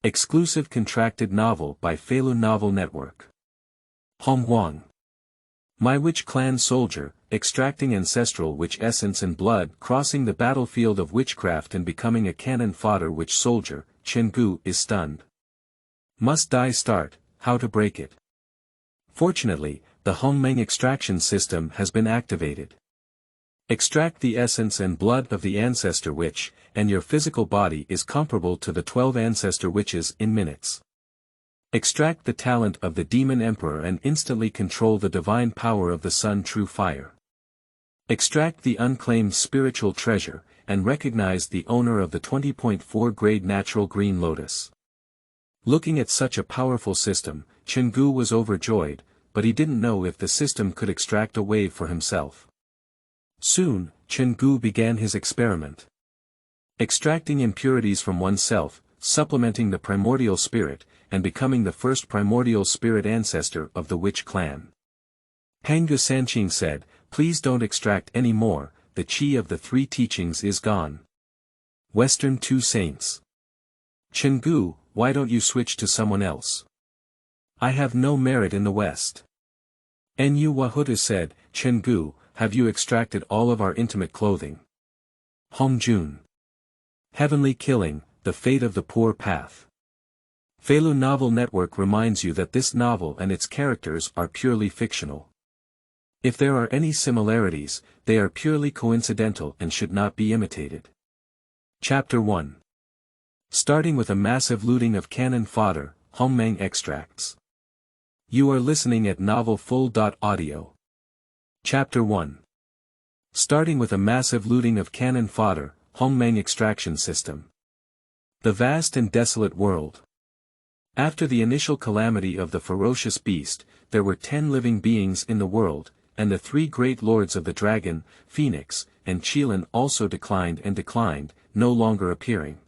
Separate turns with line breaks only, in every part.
Exclusive contracted novel by Feilu Novel Network. Honghuang. My witch clan soldier, extracting ancestral witch essence and blood, crossing the battlefield of witchcraft and becoming a cannon fodder witch soldier, Chen Gu is stunned. Must die start, how to break it. Fortunately, the Hongmeng extraction system has been activated. Extract the essence and blood of the Ancestor Witch, and your physical body is comparable to the 12 Ancestor Witches in minutes. Extract the talent of the Demon Emperor and instantly control the divine power of the Sun True Fire. Extract the unclaimed spiritual treasure, and recognize the owner of the 20.4 grade natural green lotus. Looking at such a powerful system, Chen Gu was overjoyed, but he didn't know if the system could extract a wave for himself. Soon, Chen Gu began his experiment. Extracting impurities from oneself, supplementing the primordial spirit, and becoming the first primordial spirit ancestor of the witch clan. Pangu Sanqing said, "Please don't extract any more, the chi of the three teachings is gone." Western Two Saints. Chen Gu, why don't you switch to someone else? I have no merit in the West. Nu Houtu said, Chen Gu, have you extracted all of our intimate clothing? Hongjun. Heavenly killing, the fate of the poor path. Feilu Novel Network reminds you that this novel and its characters are purely fictional. If there are any similarities, they are purely coincidental and should not be imitated. Chapter 1. Starting with a massive looting of cannon fodder, Hongmeng extracts. You are listening at novelfull.audio. Chapter 1. Starting with a massive looting of cannon fodder, Hongmeng extraction system. The vast and desolate world. After the initial calamity of the ferocious beast, there were 10 living beings in the world, and the 3 great lords of the dragon, Phoenix, and Qilin also declined, no longer appearing.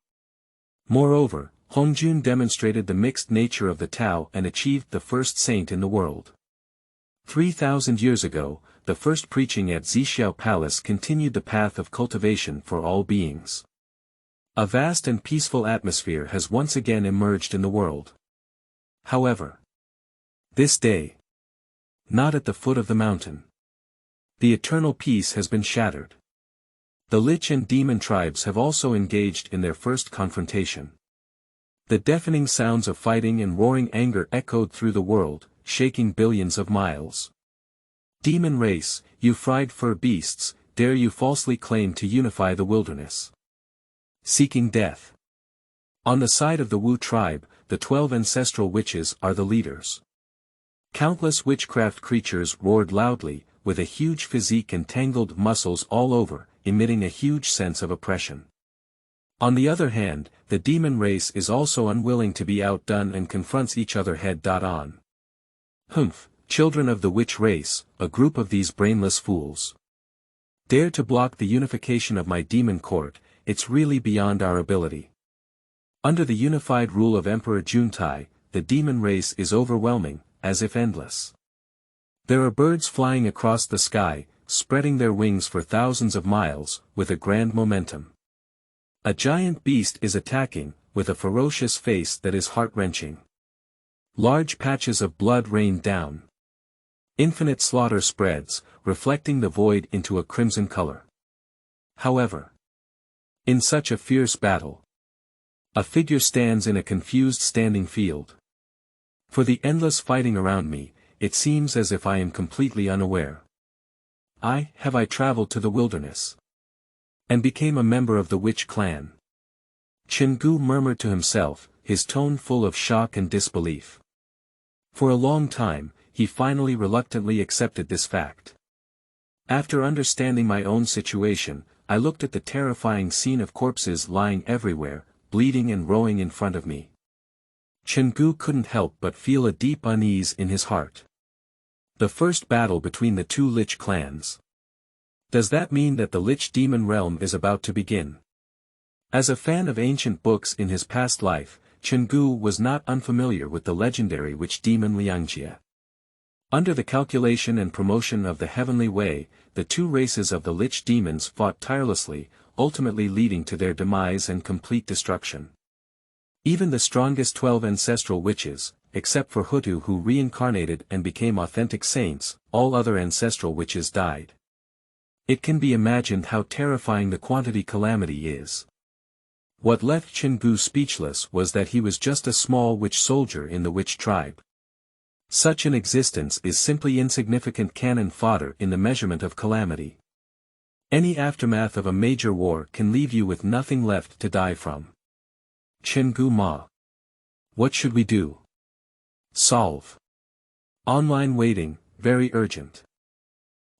Moreover, Hongjun demonstrated the mixed nature of the Tao and achieved the first saint in the world. 3,000 years ago, the first preaching at Zixiao Palace continued the path of cultivation for all beings. A vast and peaceful atmosphere has once again emerged in the world. However, this day, not at the foot of the mountain. The eternal peace has been shattered. The Lich and Demon tribes have also engaged in their first confrontation. The deafening sounds of fighting and roaring anger echoed through the world, shaking billions of miles. Demon race, you fried fur beasts, dare you falsely claim to unify the wilderness? Seeking death. On the side of the Wu tribe, the 12 ancestral witches are the leaders. Countless witchcraft creatures roared loudly, with a huge physique and tangled muscles all over, emitting a huge sense of oppression. On the other hand, the demon race is also unwilling to be outdone and confronts each other head-on. Humph, children of the witch race, a group of these brainless fools. Dare to block the unification of my demon court, it's really beyond our ability. Under the unified rule of Emperor Juntai, the demon race is overwhelming, as if endless. There are birds flying across the sky, spreading their wings for thousands of miles, with a grand momentum. A giant beast is attacking, with a ferocious face that is heart-wrenching. Large patches of blood rain down. Infinite slaughter spreads, reflecting the void into a crimson color. However, in such a fierce battle, a figure stands in a confused standing field. For the endless fighting around me, it seems as if I am completely unaware. Have I traveled to the wilderness? And became a member of the witch clan? Chen Gu murmured to himself, his tone full of shock and disbelief. For a long time, he finally reluctantly accepted this fact. After understanding my own situation, I looked at the terrifying scene of corpses lying everywhere, bleeding and rowing in front of me. Chen Gu couldn't help but feel a deep unease in his heart. The first battle between the 2 Lich clans. Does that mean that the Lich demon realm is about to begin? As a fan of ancient books in his past life, Chen Gu was not unfamiliar with the legendary witch demon Liangjie. Under the calculation and promotion of the heavenly way, the 2 races of the Lich demons fought tirelessly, ultimately leading to their demise and complete destruction. Even the strongest 12 ancestral witches, except for Houtu who reincarnated and became authentic saints, all other ancestral witches died. It can be imagined how terrifying the quantity calamity is. What left Chen Gu speechless was that he was just a small witch soldier in the witch tribe. Such an existence is simply insignificant cannon fodder in the measurement of calamity. Any aftermath of a major war can leave you with nothing left to die from. Chen Gu Ma. What should we do? Solve. Online waiting, very urgent.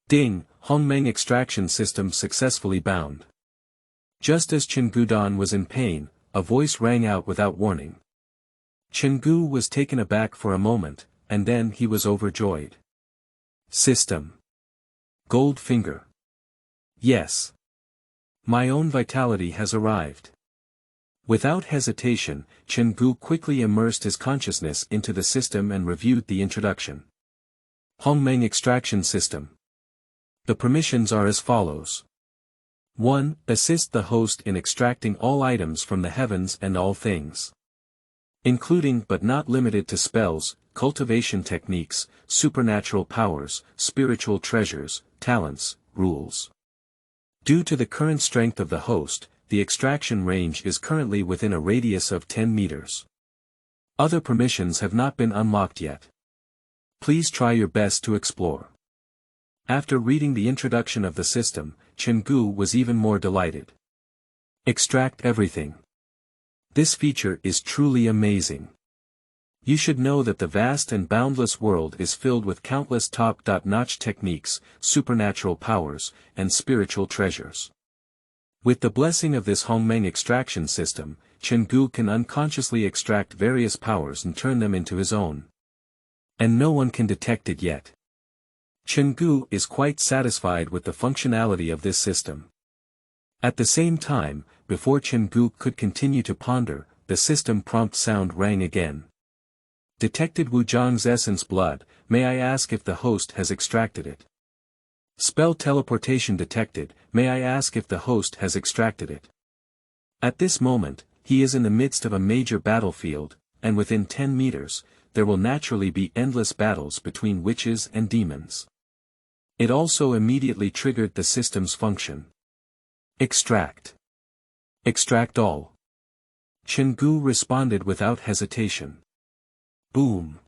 Ding, Hongmeng extraction system successfully bound. Just as Chen Gudan was in pain, a voice rang out without warning. Chen Gu was taken aback for a moment, and then he was overjoyed. System. Gold finger. Yes. My own vitality has arrived. Without hesitation, Chen Gu quickly immersed his consciousness into the system and reviewed the introduction. Hongmeng extraction system. The permissions are as follows. 1. Assist the host in extracting all items from the heavens and all things. Including but not limited to spells, cultivation techniques, supernatural powers, spiritual treasures, talents, rules. Due to the current strength of the host, the extraction range is currently within a radius of 10 meters. Other permissions have not been unlocked yet. Please try your best to explore. After reading the introduction of the system, Chen Gu was even more delighted. Extract everything. This feature is truly amazing. You should know that the vast and boundless world is filled with countless top-notch techniques, supernatural powers, and spiritual treasures. With the blessing of this Hongmeng extraction system, Chen Gu can unconsciously extract various powers and turn them into his own. And no one can detect it yet. Chen Gu is quite satisfied with the functionality of this system. At the same time, before Chen Gu could continue to ponder, the system prompt sound rang again. Detected Wu Zhang's essence blood, may I ask if the host has extracted it? Spell teleportation detected, may I ask if the host has extracted it? At this moment, he is in the midst of a major battlefield, and within 10 meters, there will naturally be endless battles between witches and demons. It also immediately triggered the system's function. Extract. Extract all. Chen Gu responded without hesitation. Boom.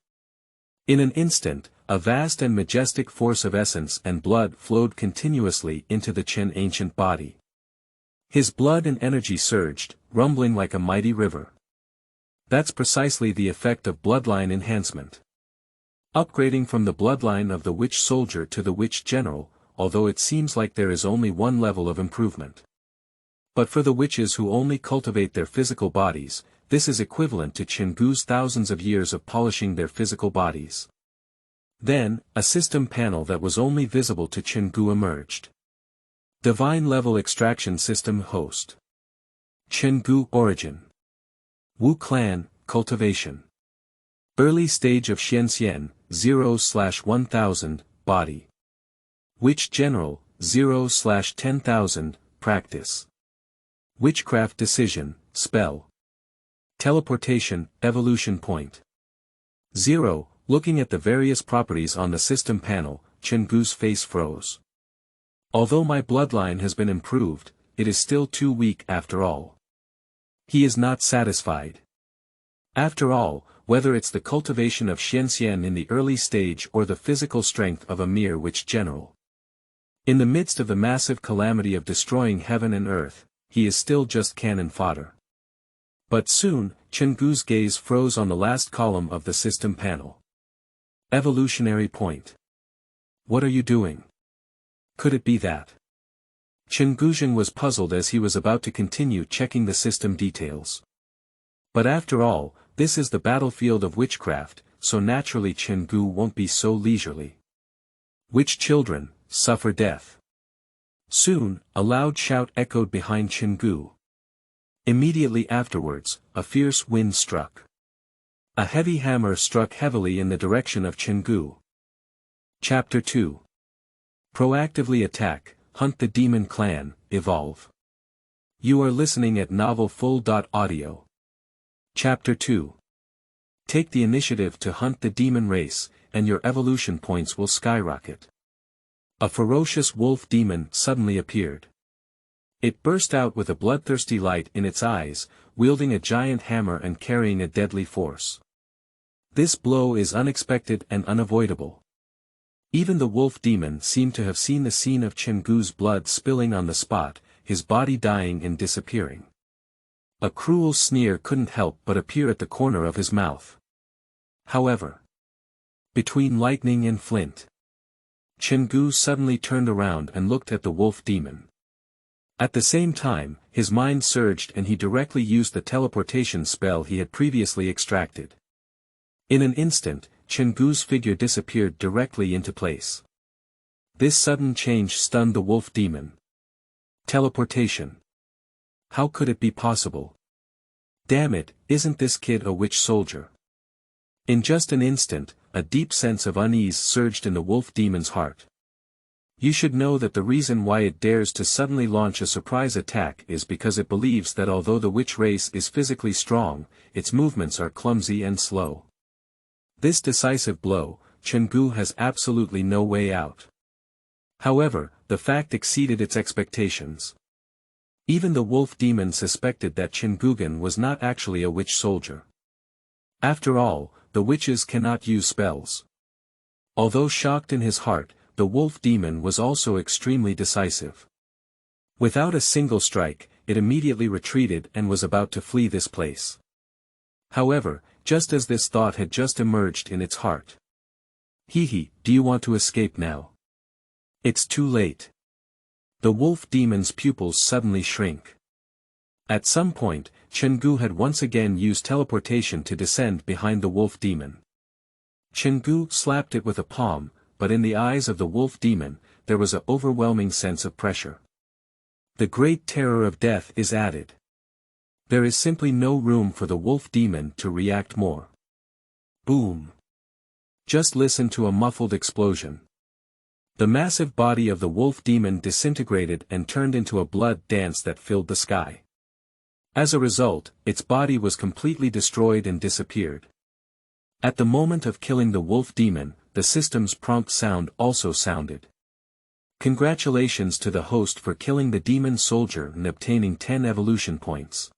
In an instant, a vast and majestic force of essence and blood flowed continuously into the Chen ancient body. His blood and energy surged, rumbling like a mighty river. That's precisely the effect of bloodline enhancement. Upgrading from the bloodline of the witch soldier to the witch general, although it seems like there is only one level of improvement. But for the witches who only cultivate their physical bodies, this is equivalent to Chen Gu's thousands of years of polishing their physical bodies. Then, a system panel that was only visible to Chen Gu emerged. Divine Level Extraction System Host. Chen Gu Origin. Wu Clan, Cultivation. Early stage of Xuanxian, 0/1000, Body. Witch General, 0/10,000, Practice. Witchcraft Decision, Spell. Teleportation, Evolution Point. 0. Looking at the various properties on the system panel, Chen Gu's face froze. Although my bloodline has been improved, it is still too weak after all. He is not satisfied. After all, whether it's the cultivation of Xuanxian in the early stage or the physical strength of a mere witch general. In the midst of the massive calamity of destroying heaven and earth, he is still just cannon fodder. But soon, Chen Gu's gaze froze on the last column of the system panel. Evolutionary point. What are you doing? Could it be that? Chen Guzheng was puzzled as he was about to continue checking the system details. But after all, this is the battlefield of witchcraft, so naturally Chen Gu won't be so leisurely. Witch children, suffer death. Soon, a loud shout echoed behind Chen Gu. Immediately afterwards, a fierce wind struck. A heavy hammer struck heavily in the direction of Chen Gu. Chapter 2. Proactively attack, hunt the demon clan, evolve. You are listening at novelfull.audio. Chapter 2. Take the initiative to hunt the demon race, and your evolution points will skyrocket. A ferocious wolf demon suddenly appeared. It burst out with a bloodthirsty light in its eyes, wielding a giant hammer and carrying a deadly force. This blow is unexpected and unavoidable. Even the wolf demon seemed to have seen the scene of Chen Gu's blood spilling on the spot, his body dying and disappearing. A cruel sneer couldn't help but appear at the corner of his mouth. However, between lightning and flint, Chen Gu suddenly turned around and looked at the wolf demon. At the same time, his mind surged and he directly used the teleportation spell he had previously extracted. In an instant, Chen Gu's figure disappeared directly into place. This sudden change stunned the wolf demon. Teleportation. How could it be possible? Damn it, isn't this kid a witch soldier? In just an instant, a deep sense of unease surged in the wolf demon's heart. You should know that the reason why it dares to suddenly launch a surprise attack is because it believes that although the witch race is physically strong, its movements are clumsy and slow. This decisive blow, Chen Gu has absolutely no way out. However, the fact exceeded its expectations. Even the wolf demon suspected that Chen Gugan was not actually a witch soldier. After all, the witches cannot use spells. Although shocked in his heart, the wolf demon was also extremely decisive. Without a single strike, it immediately retreated and was about to flee this place. However, just as this thought had just emerged in its heart. Hehe, do you want to escape now? It's too late. The wolf demon's pupils suddenly shrink. At some point, Chen Gu had once again used teleportation to descend behind the wolf demon. Chen Gu slapped it with a palm, but in the eyes of the wolf demon, there was an overwhelming sense of pressure. The great terror of death is added. There is simply no room for the wolf demon to react more. Boom. Just listen to a muffled explosion. The massive body of the wolf demon disintegrated and turned into a blood dance that filled the sky. As a result, its body was completely destroyed and disappeared. At the moment of killing the wolf demon, the system's prompt sound also sounded. Congratulations to the host for killing the demon soldier and obtaining 10 evolution points.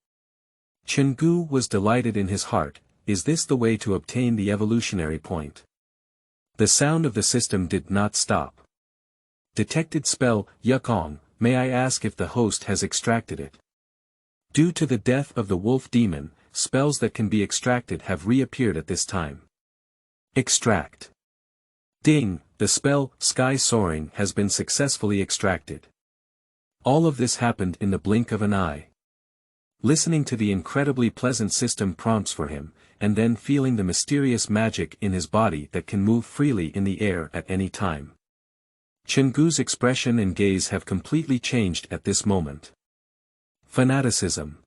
Chen Gu was delighted in his heart. Is this the way to obtain the evolutionary point? The sound of the system did not stop. Detected spell, Yukong, may I ask if the host has extracted it? Due to the death of the wolf demon, spells that can be extracted have reappeared at this time. Extract. Ding, the spell, Sky Soaring, has been successfully extracted. All of this happened in the blink of an eye. Listening to the incredibly pleasant system prompts for him, and then feeling the mysterious magic in his body that can move freely in the air at any time. Chen Gu's expression and gaze have completely changed at this moment. Fanaticism.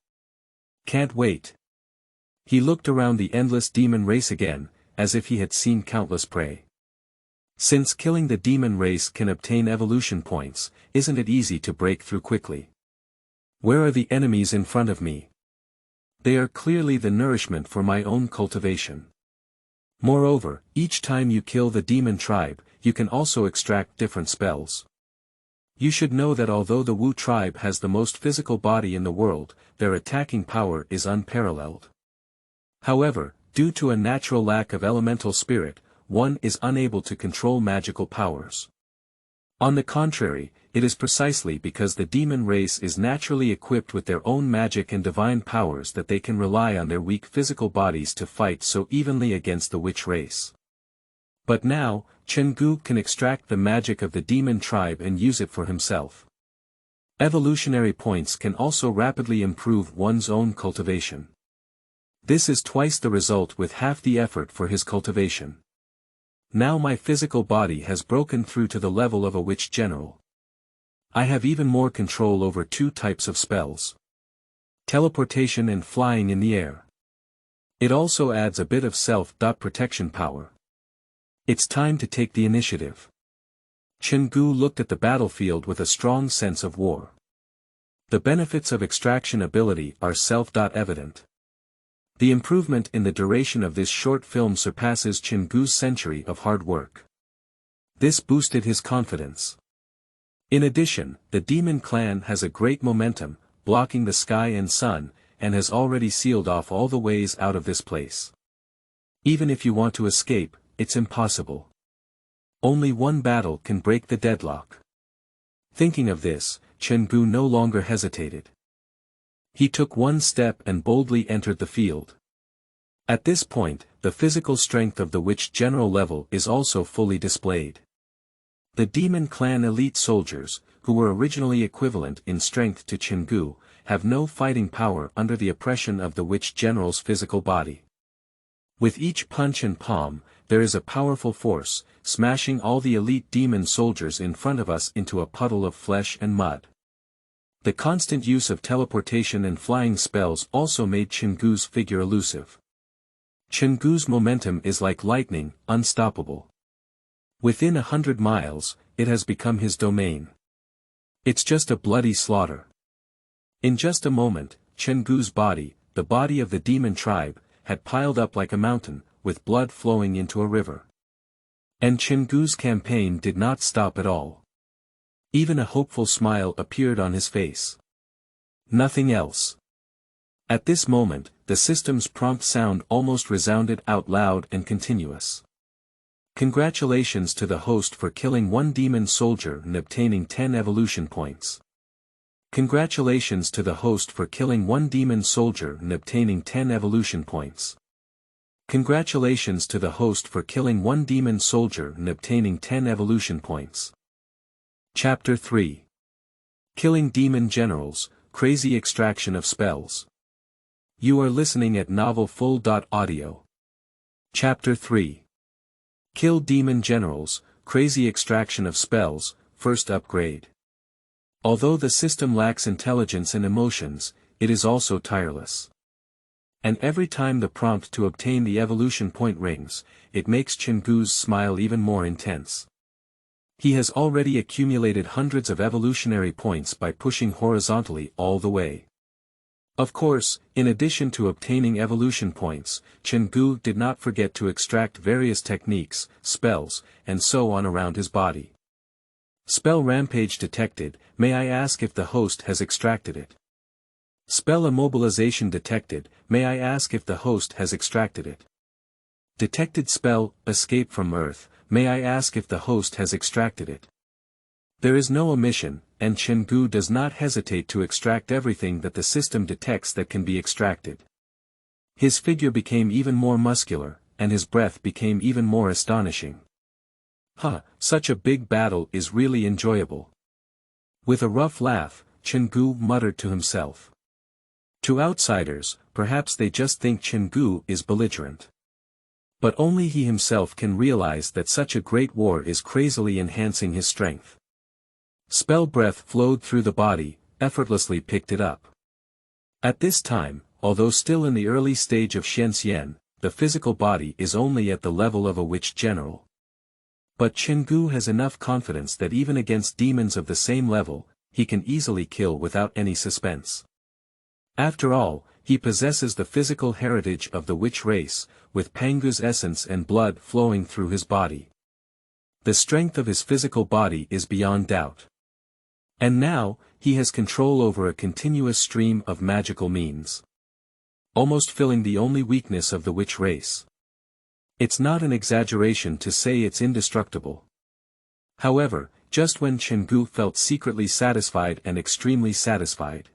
Can't wait. He looked around the endless demon race again, as if he had seen countless prey. Since killing the demon race can obtain evolution points, isn't it easy to break through quickly? Where are the enemies in front of me? They are clearly the nourishment for my own cultivation. Moreover, each time you kill the demon tribe, you can also extract different spells. You should know that although the Wu tribe has the most physical body in the world, their attacking power is unparalleled. However, due to a natural lack of elemental spirit, one is unable to control magical powers. On the contrary, it is precisely because the demon race is naturally equipped with their own magic and divine powers that they can rely on their weak physical bodies to fight so evenly against the witch race. But now, Chen Gu can extract the magic of the demon tribe and use it for himself. Evolutionary points can also rapidly improve one's own cultivation. This is twice the result with half the effort for his cultivation. Now my physical body has broken through to the level of a witch general. I have even more control over 2 types of spells. Teleportation and flying in the air. It also adds a bit of self-protection power. It's time to take the initiative. Chen Gu looked at the battlefield with a strong sense of war. The benefits of extraction ability are self-evident. The improvement in the duration of this short film surpasses Chen Gu's century of hard work. This boosted his confidence. In addition, the demon clan has a great momentum, blocking the sky and sun, and has already sealed off all the ways out of this place. Even if you want to escape, it's impossible. Only one battle can break the deadlock. Thinking of this, Chen Gu no longer hesitated. He took one step and boldly entered the field. At this point, the physical strength of the witch general level is also fully displayed. The demon clan elite soldiers, who were originally equivalent in strength to Chen Gu, have no fighting power under the oppression of the witch general's physical body. With each punch and palm, there is a powerful force, smashing all the elite demon soldiers in front of us into a puddle of flesh and mud. The constant use of teleportation and flying spells also made Chen Gu's figure elusive. Chen Gu's momentum is like lightning, unstoppable. Within 100 miles, it has become his domain. It's just a bloody slaughter. In just a moment, Chen Gu's body, the body of the demon tribe, had piled up like a mountain, with blood flowing into a river. And Chen Gu's campaign did not stop at all. Even a hopeful smile appeared on his face. Nothing else. At this moment, the system's prompt sound almost resounded out loud and continuous. Congratulations to the host for killing one demon soldier and obtaining 10 evolution points. Congratulations to the host for killing one demon soldier and obtaining 10 evolution points. Congratulations to the host for killing one demon soldier and obtaining 10 evolution points. Chapter 3. Killing Demon Generals, Crazy Extraction of Spells. You are listening at novelfull.audio. Chapter 3. Kill Demon Generals, Crazy Extraction of Spells, First Upgrade. Although the system lacks intelligence and emotions, it is also tireless. And every time the prompt to obtain the evolution point rings, it makes Chen Gu's smile even more intense. He has already accumulated hundreds of evolutionary points by pushing horizontally all the way. Of course, in addition to obtaining evolution points, Chen Gu did not forget to extract various techniques, spells, and so on around his body. Spell Rampage detected, may I ask if the host has extracted it? Spell Immobilization detected, may I ask if the host has extracted it? Detected spell, Escape from Earth, may I ask if the host has extracted it? There is no omission, and Chen Gu does not hesitate to extract everything that the system detects that can be extracted. His figure became even more muscular, and his breath became even more astonishing. Such a big battle is really enjoyable. With a rough laugh, Chen Gu muttered to himself. To outsiders, perhaps they just think Chen Gu is belligerent. But only he himself can realize that such a great war is crazily enhancing his strength. Spell breath flowed through the body, effortlessly picked it up. At this time, although still in the early stage of Xuanxian, the physical body is only at the level of a witch general. But Chen Gu has enough confidence that even against demons of the same level, he can easily kill without any suspense. After all, he possesses the physical heritage of the witch race, with Pangu's essence and blood flowing through his body. The strength of his physical body is beyond doubt. And now, he has control over a continuous stream of magical means. Almost filling the only weakness of the witch race. It's not an exaggeration to say it's indestructible. However, just when Chen Gu felt secretly satisfied and extremely satisfied.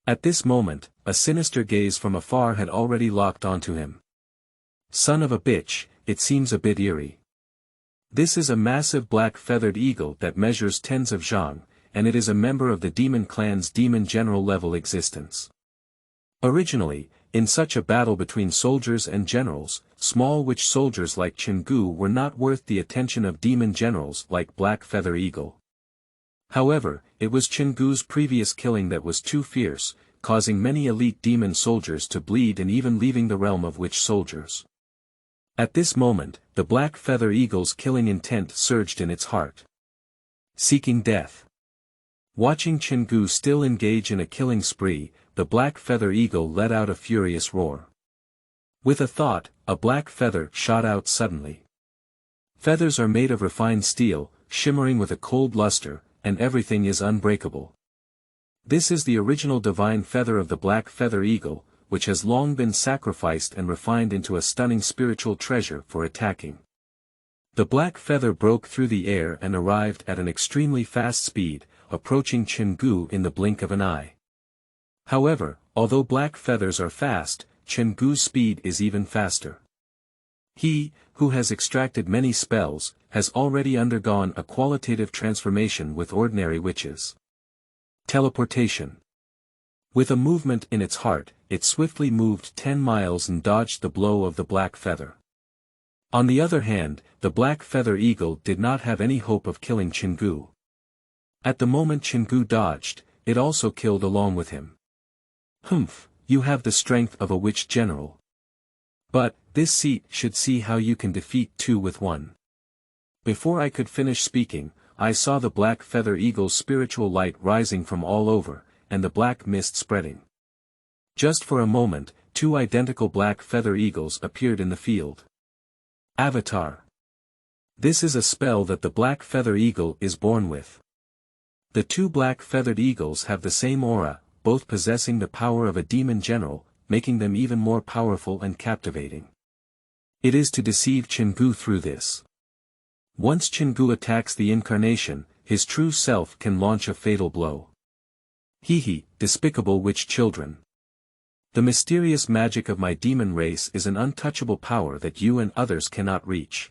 At this moment, a sinister gaze from afar had already locked onto him. Son of a bitch, it seems a bit eerie. This is a massive black feathered eagle that measures tens of zhang, and it is a member of the demon clan's demon general level existence. Originally, in such a battle between soldiers and generals, small witch soldiers like Chen Gu were not worth the attention of demon generals like Black Feather Eagle. However, it was Chen Gu's previous killing that was too fierce, causing many elite demon soldiers to bleed and even leaving the realm of witch soldiers. At this moment, the Black Feather Eagle's killing intent surged in its heart. Seeking death. Watching Chen Gu still engage in a killing spree, the Black Feather Eagle let out a furious roar. With a thought, a black feather shot out suddenly. Feathers are made of refined steel, shimmering with a cold luster, and everything is unbreakable. This is the original divine feather of the black feather eagle, which has long been sacrificed and refined into a stunning spiritual treasure for attacking. The black feather broke through the air and arrived at an extremely fast speed, approaching Chen Gu in the blink of an eye. However, although black feathers are fast, Chen Gu's speed is even faster. He, who has extracted many spells, has already undergone a qualitative transformation with ordinary witches. Teleportation. With a movement in its heart, it swiftly moved 10 miles and dodged the blow of the black feather. On the other hand, the black feather eagle did not have any hope of killing Chen Gu. At the moment Chen Gu dodged, it also killed along with him. Humph, you have the strength of a witch general. But, this seat should see how you can defeat two with one. Before I could finish speaking, I saw the black feather eagle's spiritual light rising from all over, and the black mist spreading. Just for a moment, two identical black feather eagles appeared in the field. Avatar. This is a spell that the black feather eagle is born with. The two black feathered eagles have the same aura, both possessing the power of a demon general, making them even more powerful and captivating. It is to deceive Chen Gu through this. Once Chen Gu attacks the incarnation, his true self can launch a fatal blow. Hee, despicable witch children. The mysterious magic of my demon race is an untouchable power that you and others cannot reach.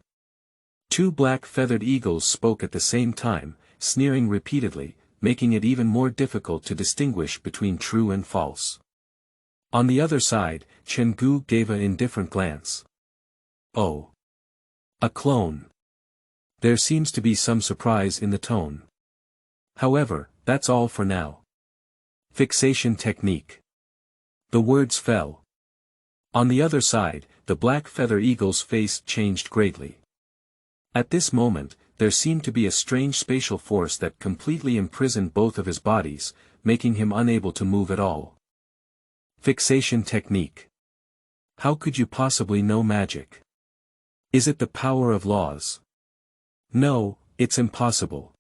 Two black feathered eagles spoke at the same time, sneering repeatedly, making it even more difficult to distinguish between true and false. On the other side, Chen Gu gave an indifferent glance. Oh. A clone. There seems to be some surprise in the tone. However, that's all for now. Fixation technique. The words fell. On the other side, the black feather eagle's face changed greatly. At this moment, there seemed to be a strange spatial force that completely imprisoned both of his bodies, making him unable to move at all. Fixation technique. How could you possibly know magic? Is it the power of laws? No, it's impossible.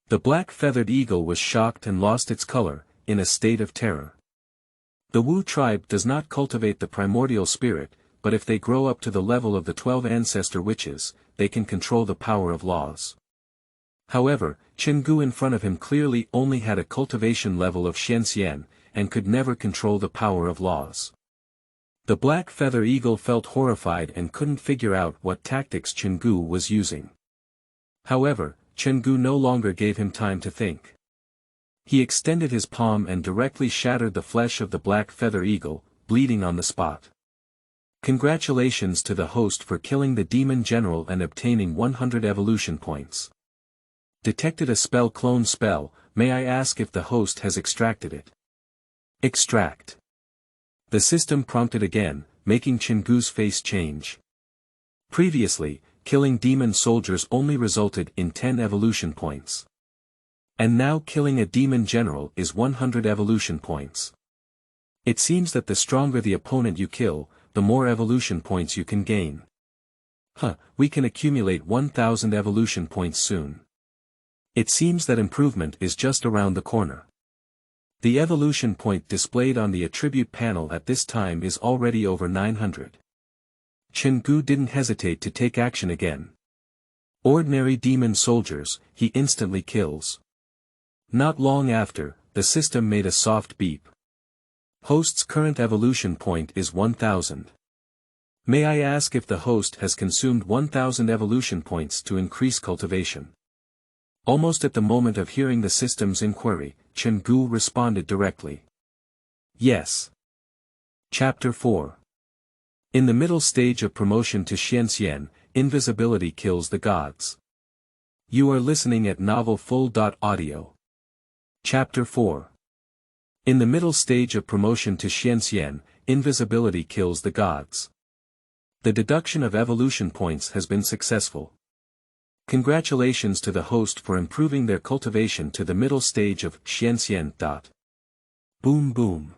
The black-feathered eagle was shocked and lost its color, in a state of terror. The Wu tribe does not cultivate the primordial spirit, but if they grow up to the level of the 12 Ancestor Witches, they can control the power of laws. However, Chen Gu in front of him clearly only had a cultivation level of Xuanxian, and could never control the power of laws. The black feather eagle felt horrified and couldn't figure out what tactics Chen Gu was using. However, Chen Gu no longer gave him time to think. He extended his palm and directly shattered the flesh of the black feather eagle, bleeding on the spot. Congratulations to the host for killing the demon general and obtaining 100 evolution points. Detected a spell clone spell, may I ask if the host has extracted it? Extract. The system prompted again, making Chen Gu's face change. Previously, killing demon soldiers only resulted in 10 evolution points. And now killing a demon general is 100 evolution points. It seems that the stronger the opponent you kill, the more evolution points you can gain. We can accumulate 1000 evolution points soon. It seems that improvement is just around the corner. The evolution point displayed on the attribute panel at this time is already over 900. Chen Gu didn't hesitate to take action again. Ordinary demon soldiers, he instantly kills. Not long after, the system made a soft beep. Host's current evolution point is 1000. May I ask if the host has consumed 1000 evolution points to increase cultivation? Almost at the moment of hearing the system's inquiry, Chen Gu responded directly. Yes. Chapter 4. In the middle stage of promotion to Xuanxian, invisibility kills the gods. You are listening at novelfull.audio. Chapter 4. In the middle stage of promotion to Xuanxian, invisibility kills the gods. The deduction of evolution points has been successful. Congratulations to the host for improving their cultivation to the middle stage of Xuanxian. Boom boom.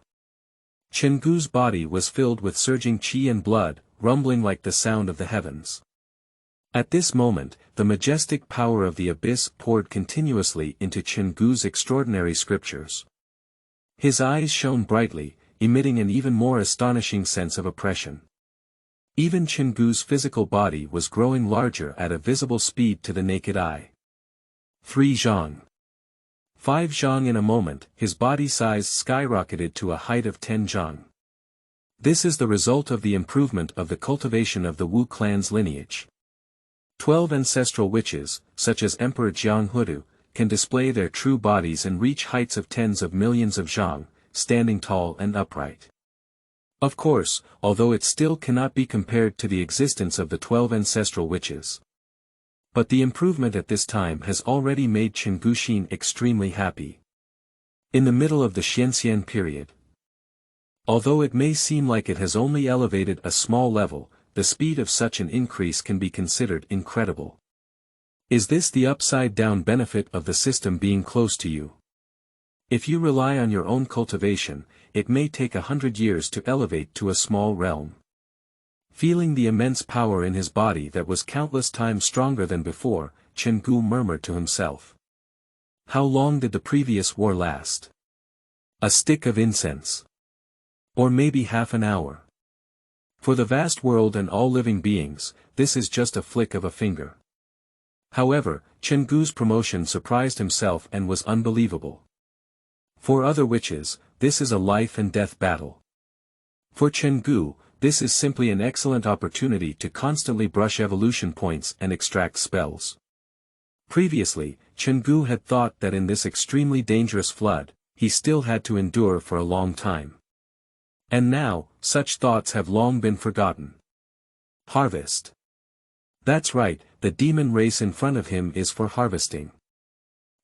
Chen Gu's body was filled with surging qi and blood, rumbling like the sound of the heavens. At this moment, the majestic power of the abyss poured continuously into Chen Gu's extraordinary scriptures. His eyes shone brightly, emitting an even more astonishing sense of oppression. Even Chen Gu's physical body was growing larger at a visible speed to the naked eye. 3 zhang. 5 zhang. In a moment, his body size skyrocketed to a height of 10 zhang. This is the result of the improvement of the cultivation of the Wu clan's lineage. 12 ancestral witches, such as Emperor Jiang Houtu, can display their true bodies and reach heights of tens of millions of zhang, standing tall and upright. Of course, although it still cannot be compared to the existence of the 12 ancestral witches. But the improvement at this time has already made Chen Guxin extremely happy. In the middle of the Xuanxian period. Although it may seem like it has only elevated a small level, the speed of such an increase can be considered incredible. Is this the upside-down benefit of the system being close to you? If you rely on your own cultivation, it may take 100 years to elevate to a small realm. Feeling the immense power in his body that was countless times stronger than before, Chen Gu murmured to himself. How long did the previous war last? A stick of incense. Or maybe half an hour. For the vast world and all living beings, this is just a flick of a finger. However, Chen Gu's promotion surprised himself and was unbelievable. For other witches, this is a life and death battle. For Chen Gu, this is simply an excellent opportunity to constantly brush evolution points and extract spells. Previously, Chen Gu had thought that in this extremely dangerous flood, he still had to endure for a long time. And now, such thoughts have long been forgotten. Harvest. That's right, the demon race in front of him is for harvesting.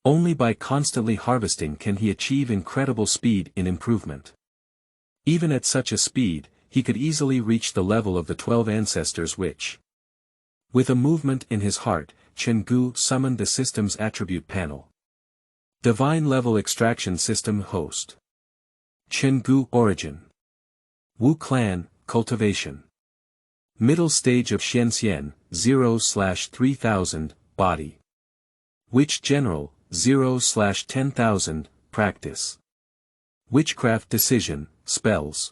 Only by constantly harvesting can he achieve incredible speed in improvement. Even at such a speed, he could easily reach the level of the 12 Ancestors Witch. With a movement in his heart, Chen Gu summoned the system's attribute panel. Divine Level Extraction System Host. Chen Gu Origin. Wu Clan, Cultivation. Middle stage of Xuanxian, 0/3000, Body. Witch General, 0/10,000, Practice. Witchcraft Decision, Spells.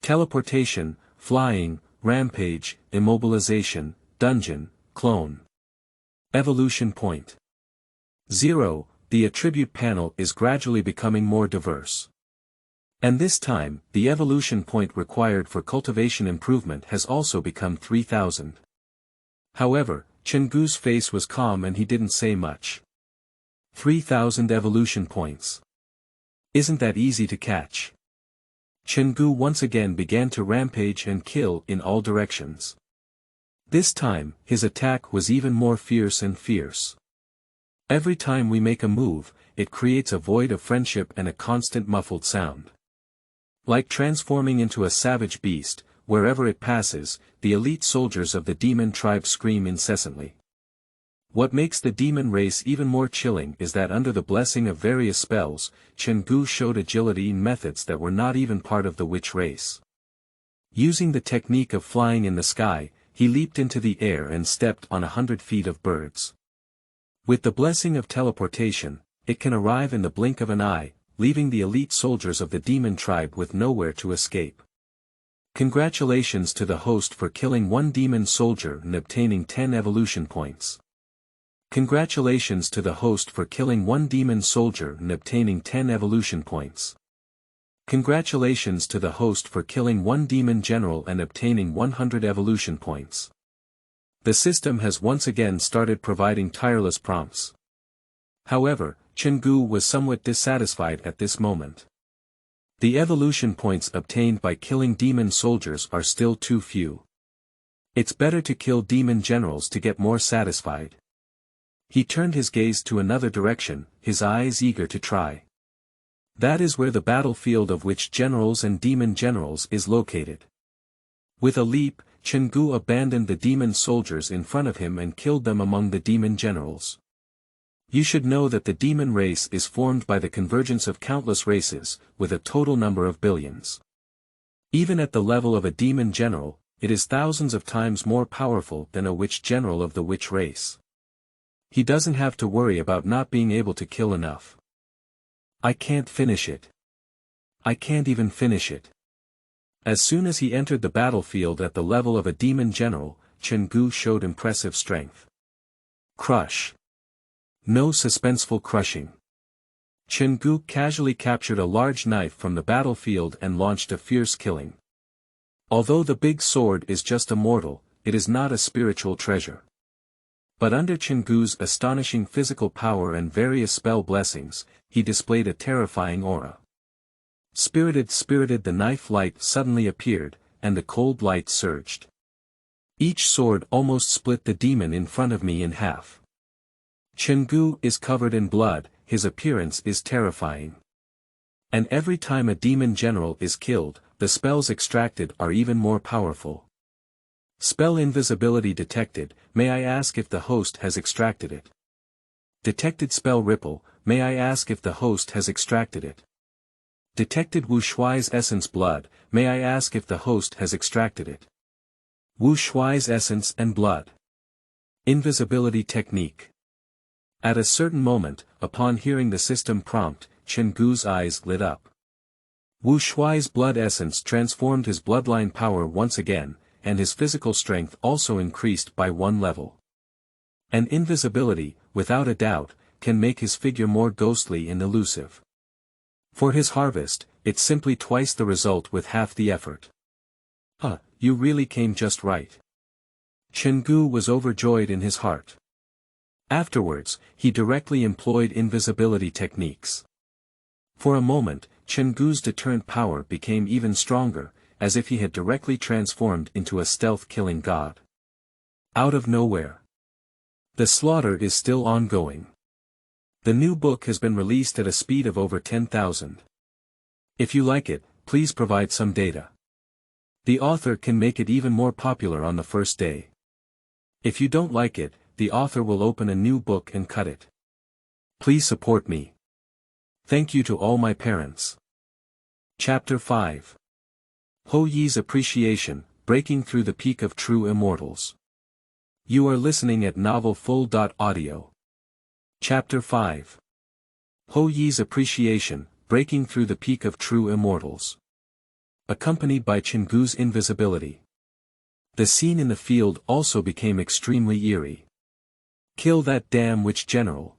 Teleportation, Flying, Rampage, Immobilization, Dungeon, Clone. Evolution Point. 0. The attribute panel is gradually becoming more diverse. And this time, the evolution point required for cultivation improvement has also become 3000. However, Chen Gu's face was calm and he didn't say much. 3000 evolution points. Isn't that easy to catch? Chen Gu once again began to rampage and kill in all directions. This time, his attack was even more fierce and fierce. Every time we make a move, it creates a void of friendship and a constant muffled sound. Like transforming into a savage beast, wherever it passes, the elite soldiers of the demon tribe scream incessantly. What makes the demon race even more chilling is that under the blessing of various spells, Chen Gu showed agility in methods that were not even part of the witch race. Using the technique of flying in the sky, he leaped into the air and stepped on 100 feet of birds. With the blessing of teleportation, it can arrive in the blink of an eye, leaving the elite soldiers of the demon tribe with nowhere to escape. Congratulations to the host for killing one demon soldier and obtaining 10 evolution points. Congratulations to the host for killing one demon soldier and obtaining 10 evolution points. Congratulations to the host for killing one demon general and obtaining 100 evolution points. The system has once again started providing tireless prompts. However, Chen Gu was somewhat dissatisfied at this moment. The evolution points obtained by killing demon soldiers are still too few. It's better to kill demon generals to get more satisfied. He turned his gaze to another direction, his eyes eager to try. That is where the battlefield of witch generals and demon generals is located. With a leap, Chen Gu abandoned the demon soldiers in front of him and killed them among the demon generals. You should know that the demon race is formed by the convergence of countless races, with a total number of billions. Even at the level of a demon general, it is thousands of times more powerful than a witch general of the witch race. He doesn't have to worry about not being able to kill enough. I can't finish it. I can't even finish it. As soon as he entered the battlefield at the level of a demon general, Chen Gu showed impressive strength. Crush. No suspenseful crushing. Chen Gu casually captured a large knife from the battlefield and launched a fierce killing. Although the big sword is just a mortal, it is not a spiritual treasure. But under Chen Gu's astonishing physical power and various spell blessings, he displayed a terrifying aura. Spirited, the knife light suddenly appeared, and the cold light surged. Each sword almost split the demon in front of me in half. Chen Gu is covered in blood, his appearance is terrifying. And every time a demon general is killed, the spells extracted are even more powerful. Spell invisibility detected, may I ask if the host has extracted it? Detected spell ripple, may I ask if the host has extracted it? Detected Wu Shuai's essence blood, may I ask if the host has extracted it? Wu Shuai's essence and blood. Invisibility technique. At a certain moment, upon hearing the system prompt, Chen Gu's eyes lit up. Wu Shuai's blood essence transformed his bloodline power once again, and his physical strength also increased by one level. And invisibility, without a doubt, can make his figure more ghostly and elusive. For his harvest, it's simply twice the result with half the effort. You really came just right. Chen Gu was overjoyed in his heart. Afterwards, he directly employed invisibility techniques. For a moment, Chen Gu's deterrent power became even stronger, as if he had directly transformed into a stealth-killing god. Out of nowhere. The slaughter is still ongoing. The new book has been released at a speed of over 10,000. If you like it, please provide some data. The author can make it even more popular on the first day. If you don't like it, the author will open a new book and cut it. Please support me. Thank you to all my parents. Chapter 5. Ho Yi's Appreciation, Breaking Through the Peak of True Immortals. You are listening at novelfull.audio. Chapter 5. Ho Yi's Appreciation, Breaking Through the Peak of True Immortals. Accompanied by Chen Gu's invisibility. The scene in the field also became extremely eerie. Kill that damn witch general.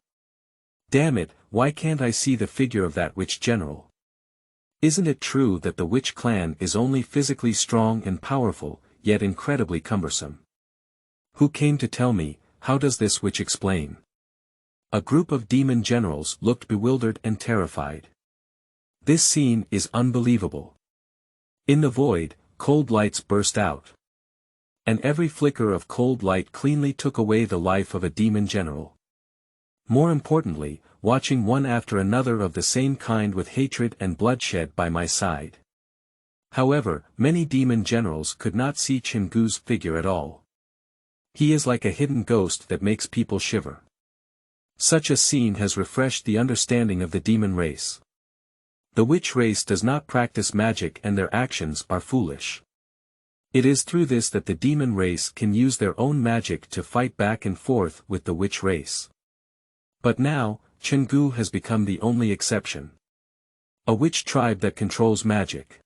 Damn it, why can't I see the figure of that witch general? Isn't it true that the witch clan is only physically strong and powerful, yet incredibly cumbersome? Who came to tell me, how does this witch explain? A group of demon generals looked bewildered and terrified. This scene is unbelievable. In the void, cold lights burst out. And every flicker of cold light cleanly took away the life of a demon general. More importantly, watching one after another of the same kind with hatred and bloodshed by my side. However, many demon generals could not see Chen Gu's figure at all. He is like a hidden ghost that makes people shiver. Such a scene has refreshed the understanding of the demon race. The witch race does not practice magic and their actions are foolish. It is through this that the demon race can use their own magic to fight back and forth with the witch race. But now, Chen Gu has become the only exception. A witch tribe that controls magic.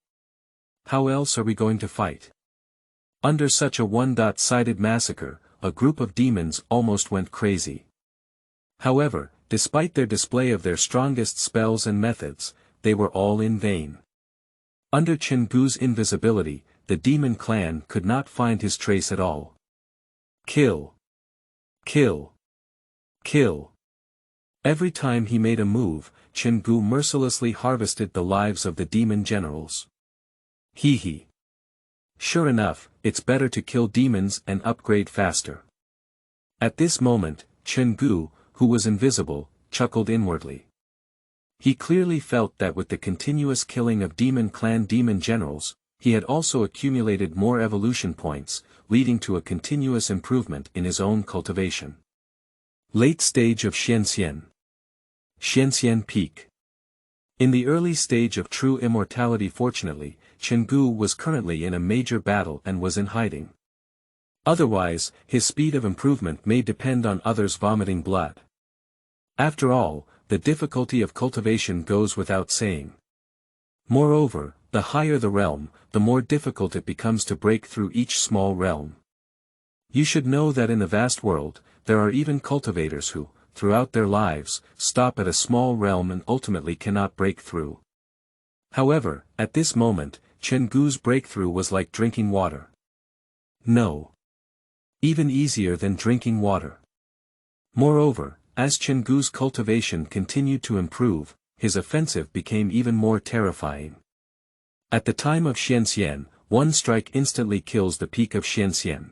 How else are we going to fight? Under such a one-sided massacre, a group of demons almost went crazy. However, despite their display of their strongest spells and methods, they were all in vain. Under Chen Gu's invisibility, the demon clan could not find his trace at all. Kill. Kill. Kill. Every time he made a move, Chen Gu mercilessly harvested the lives of the demon generals. Hee. Sure enough, it's better to kill demons and upgrade faster. At this moment, Chen Gu, who was invisible, chuckled inwardly. He clearly felt that with the continuous killing of demon clan demon generals, he had also accumulated more evolution points, leading to a continuous improvement in his own cultivation. Late stage of Xuanxian. Xuanxian peak. In the early stage of true immortality, fortunately, Chen Gu was currently in a major battle and was in hiding. Otherwise, his speed of improvement may depend on others vomiting blood. After all, the difficulty of cultivation goes without saying. Moreover, the higher the realm, the more difficult it becomes to break through each small realm. You should know that in the vast world, there are even cultivators who, throughout their lives, stop at a small realm and ultimately cannot break through. However, at this moment, Chen Gu's breakthrough was like drinking water. No. Even easier than drinking water. Moreover, as Chen Gu's cultivation continued to improve, his offensive became even more terrifying. At the time of Xuanxian, one strike instantly kills the peak of Xuanxian.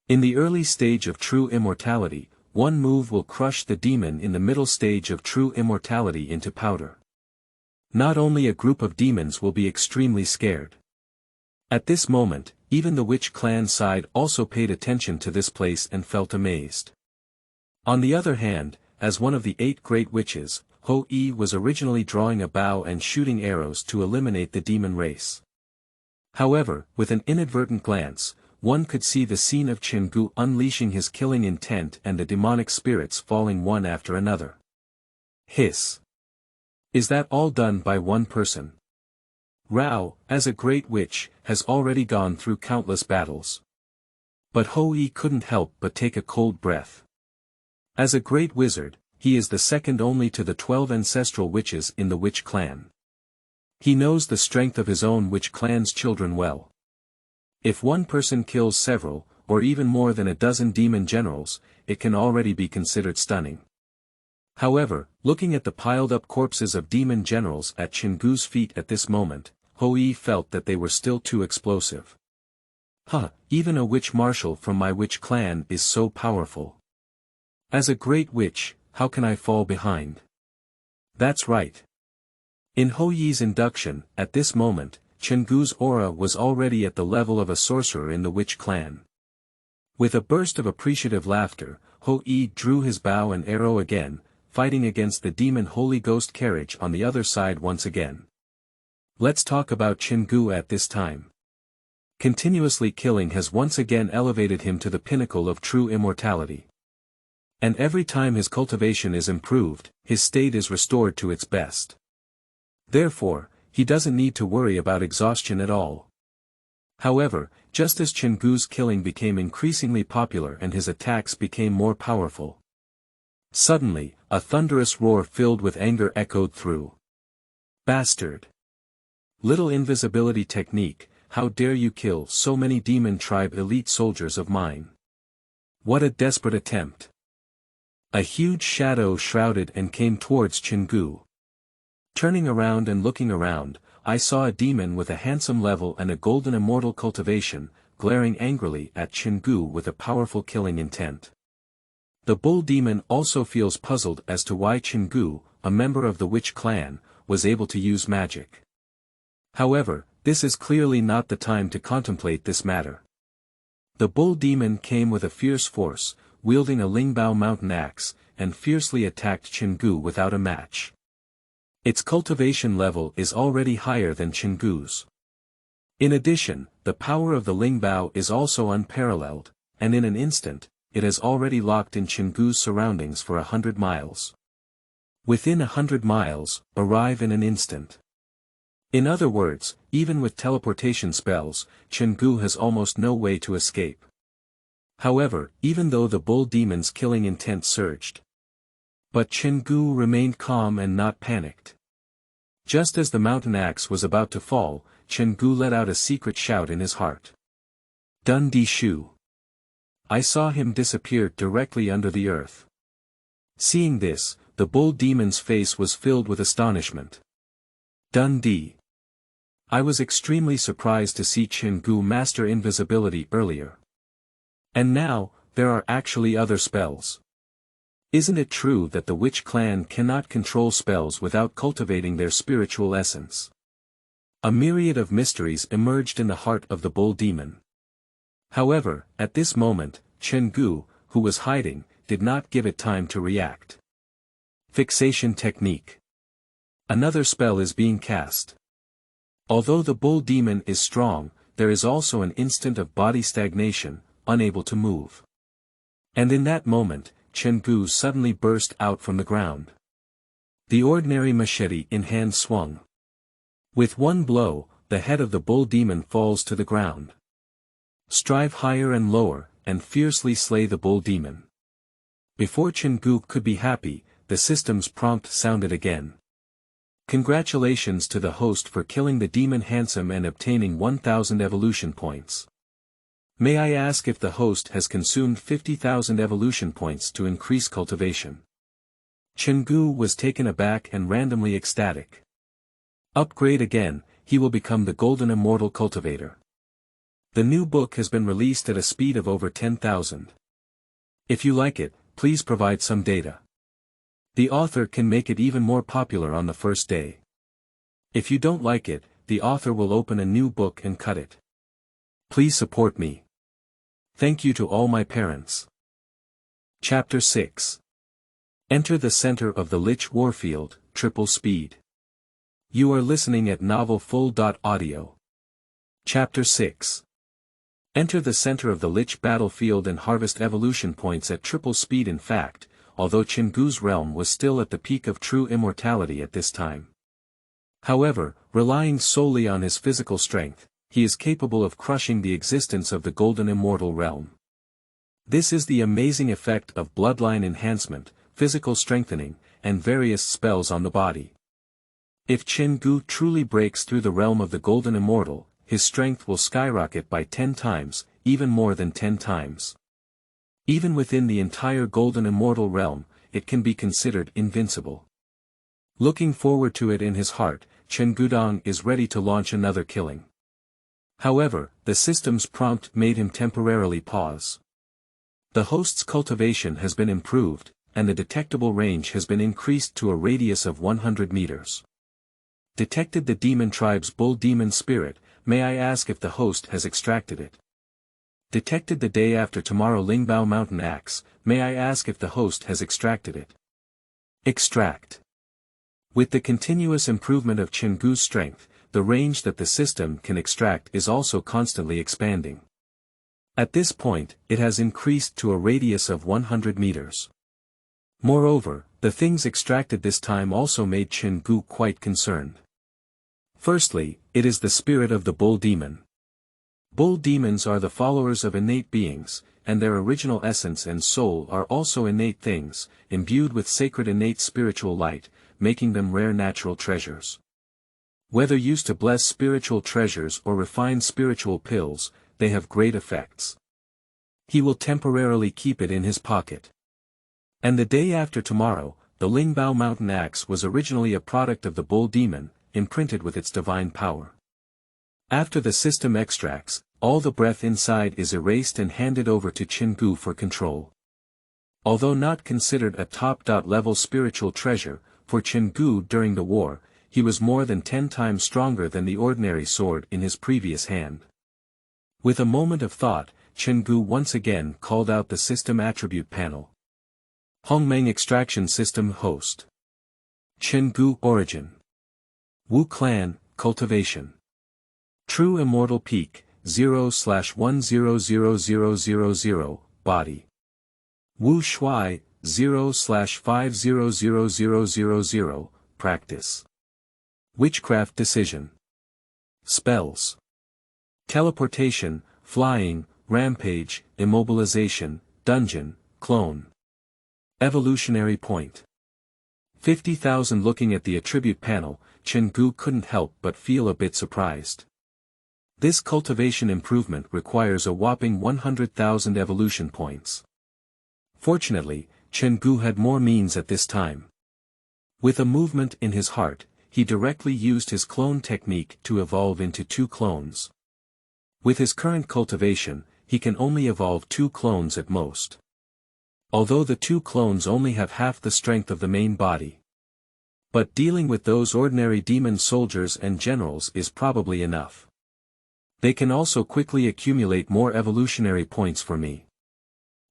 In the early stage of true immortality, one move will crush the demon in the middle stage of true immortality into powder. Not only a group of demons will be extremely scared. At this moment, even the witch clan side also paid attention to this place and felt amazed. On the other hand, as one of the 8 great witches, Hou-yi was originally drawing a bow and shooting arrows to eliminate the demon race. However, with an inadvertent glance, one could see the scene of Chen Gu unleashing his killing intent and the demonic spirits falling one after another. Hiss. Is that all done by one person? Rao, as a great witch, has already gone through countless battles. But Hou-yi couldn't help but take a cold breath. As a great wizard, he is the second only to the 12 ancestral witches in the witch clan. He knows the strength of his own witch clan's children well. If one person kills several, or even more than a dozen demon generals, it can already be considered stunning. However, looking at the piled-up corpses of demon generals at Chen Gu's feet at this moment, Hou-yi felt that they were still too explosive. Even a witch marshal from my witch clan is so powerful. As a great witch, how can I fall behind? That's right. In Hou-yi's induction, at this moment, Chen Gu's aura was already at the level of a sorcerer in the witch clan. With a burst of appreciative laughter, Hou-yi drew his bow and arrow again, fighting against the demon Holy Ghost carriage on the other side once again. Let's talk about Chen Gu at this time. Continuously killing has once again elevated him to the pinnacle of true immortality. And every time his cultivation is improved, his state is restored to its best. Therefore, he doesn't need to worry about exhaustion at all. However, just as Chen Gu's killing became increasingly popular and his attacks became more powerful, suddenly, a thunderous roar filled with anger echoed through. Bastard! Little invisibility technique, how dare you kill so many demon tribe elite soldiers of mine? What a desperate attempt! A huge shadow shrouded and came towards Chen Gu. Turning around and looking around, I saw a demon with a handsome level and a golden immortal cultivation, glaring angrily at Chen Gu with a powerful killing intent. The bull demon also feels puzzled as to why Chen Gu, a member of the witch clan, was able to use magic. However, this is clearly not the time to contemplate this matter. The bull demon came with a fierce force, wielding a Lingbao mountain axe, and fiercely attacked Chen Gu without a match. Its cultivation level is already higher than Chen Gu's. In addition, the power of the Lingbao is also unparalleled, and in an instant, it has already locked in Chen Gu's surroundings for 100 miles. Within 100 miles, arrive in an instant. In other words, even with teleportation spells, Chen Gu has almost no way to escape. However, even though the bull demon's killing intent surged, but Chen Gu remained calm and not panicked. Just as the mountain axe was about to fall, Chen Gu let out a secret shout in his heart. Dun Di Shu. I saw him disappear directly under the earth. Seeing this, the bull demon's face was filled with astonishment. Dun Di. I was extremely surprised to see Chen Gu master invisibility earlier. And now, there are actually other spells. Isn't it true that the witch clan cannot control spells without cultivating their spiritual essence? A myriad of mysteries emerged in the heart of the bull demon. However, at this moment, Chen Gu, who was hiding, did not give it time to react. Fixation technique. Another spell is being cast. Although the bull demon is strong, there is also an instant of body stagnation, unable to move. And in that moment, Chen Gu suddenly burst out from the ground. The ordinary machete in hand swung. With one blow, the head of the bull demon falls to the ground. Strive higher and lower, and fiercely slay the bull demon. Before Chen Gu could be happy, the system's prompt sounded again. Congratulations to the host for killing the demon handsome and obtaining 1000 evolution points. May I ask if the host has consumed 50,000 evolution points to increase cultivation? Chen Gu was taken aback and randomly ecstatic. Upgrade again, he will become the golden immortal cultivator. The new book has been released at a speed of over 10,000. If you like it, please provide some data. The author can make it even more popular on the first day. If you don't like it, the author will open a new book and cut it. Please support me. Thank you to all my parents. Chapter 6. Enter the center of the Lich Warfield, triple speed. You are listening at novelfull.audio. Chapter 6. Enter the center of the Lich battlefield and harvest evolution points at triple speed. In fact, although Chen Gu's realm was still at the peak of true immortality at this time. However, relying solely on his physical strength, he is capable of crushing the existence of the golden immortal realm. This is the amazing effect of bloodline enhancement, physical strengthening, and various spells on the body. If Chen Gu truly breaks through the realm of the golden immortal, his strength will skyrocket by 10 times, even more than 10 times. Even within the entire golden immortal realm, it can be considered invincible. Looking forward to it in his heart, Chen Gudong is ready to launch another killing. However, the system's prompt made him temporarily pause. The host's cultivation has been improved, and the detectable range has been increased to a radius of 100 meters. Detected the demon tribe's bull demon spirit. May I ask if the host has extracted it? Detected the day after tomorrow Lingbao mountain axe. May I ask if the host has extracted it? Extract. With the continuous improvement of Chen Gu's strength, the range that the system can extract is also constantly expanding. At this point, it has increased to a radius of 100 meters. Moreover, the things extracted this time also made Chen Gu quite concerned. Firstly, it is the spirit of the bull demon. Bull demons are the followers of innate beings, and their original essence and soul are also innate things, imbued with sacred innate spiritual light, making them rare natural treasures. Whether used to bless spiritual treasures or refine spiritual pills, they have great effects. He will temporarily keep it in his pocket. And the day after tomorrow, the Lingbao mountain axe was originally a product of the bull demon, imprinted with its divine power. After the system extracts, all the breath inside is erased and handed over to Chen Gu for control. Although not considered a top-level spiritual treasure, for Chen Gu during the war, he was more than 10 times stronger than the ordinary sword in his previous hand. With a moment of thought, Chen Gu once again called out the system attribute panel. Hongmeng extraction system host. Chen Gu origin. Wu clan, cultivation. True immortal peak, 0/100000, body. Wu shui, 0/500000, practice. Witchcraft decision. Spells. Teleportation, flying, rampage, immobilization, dungeon, clone. Evolutionary point. 50,000. Looking at the attribute panel, Chen Gu couldn't help but feel a bit surprised. This cultivation improvement requires a whopping 100,000 evolution points. Fortunately, Chen Gu had more means at this time. With a movement in his heart, he directly used his clone technique to evolve into 2 clones. With his current cultivation, he can only evolve 2 clones at most. Although the 2 clones only have half the strength of the main body. But dealing with those ordinary demon soldiers and generals is probably enough. They can also quickly accumulate more evolutionary points for me.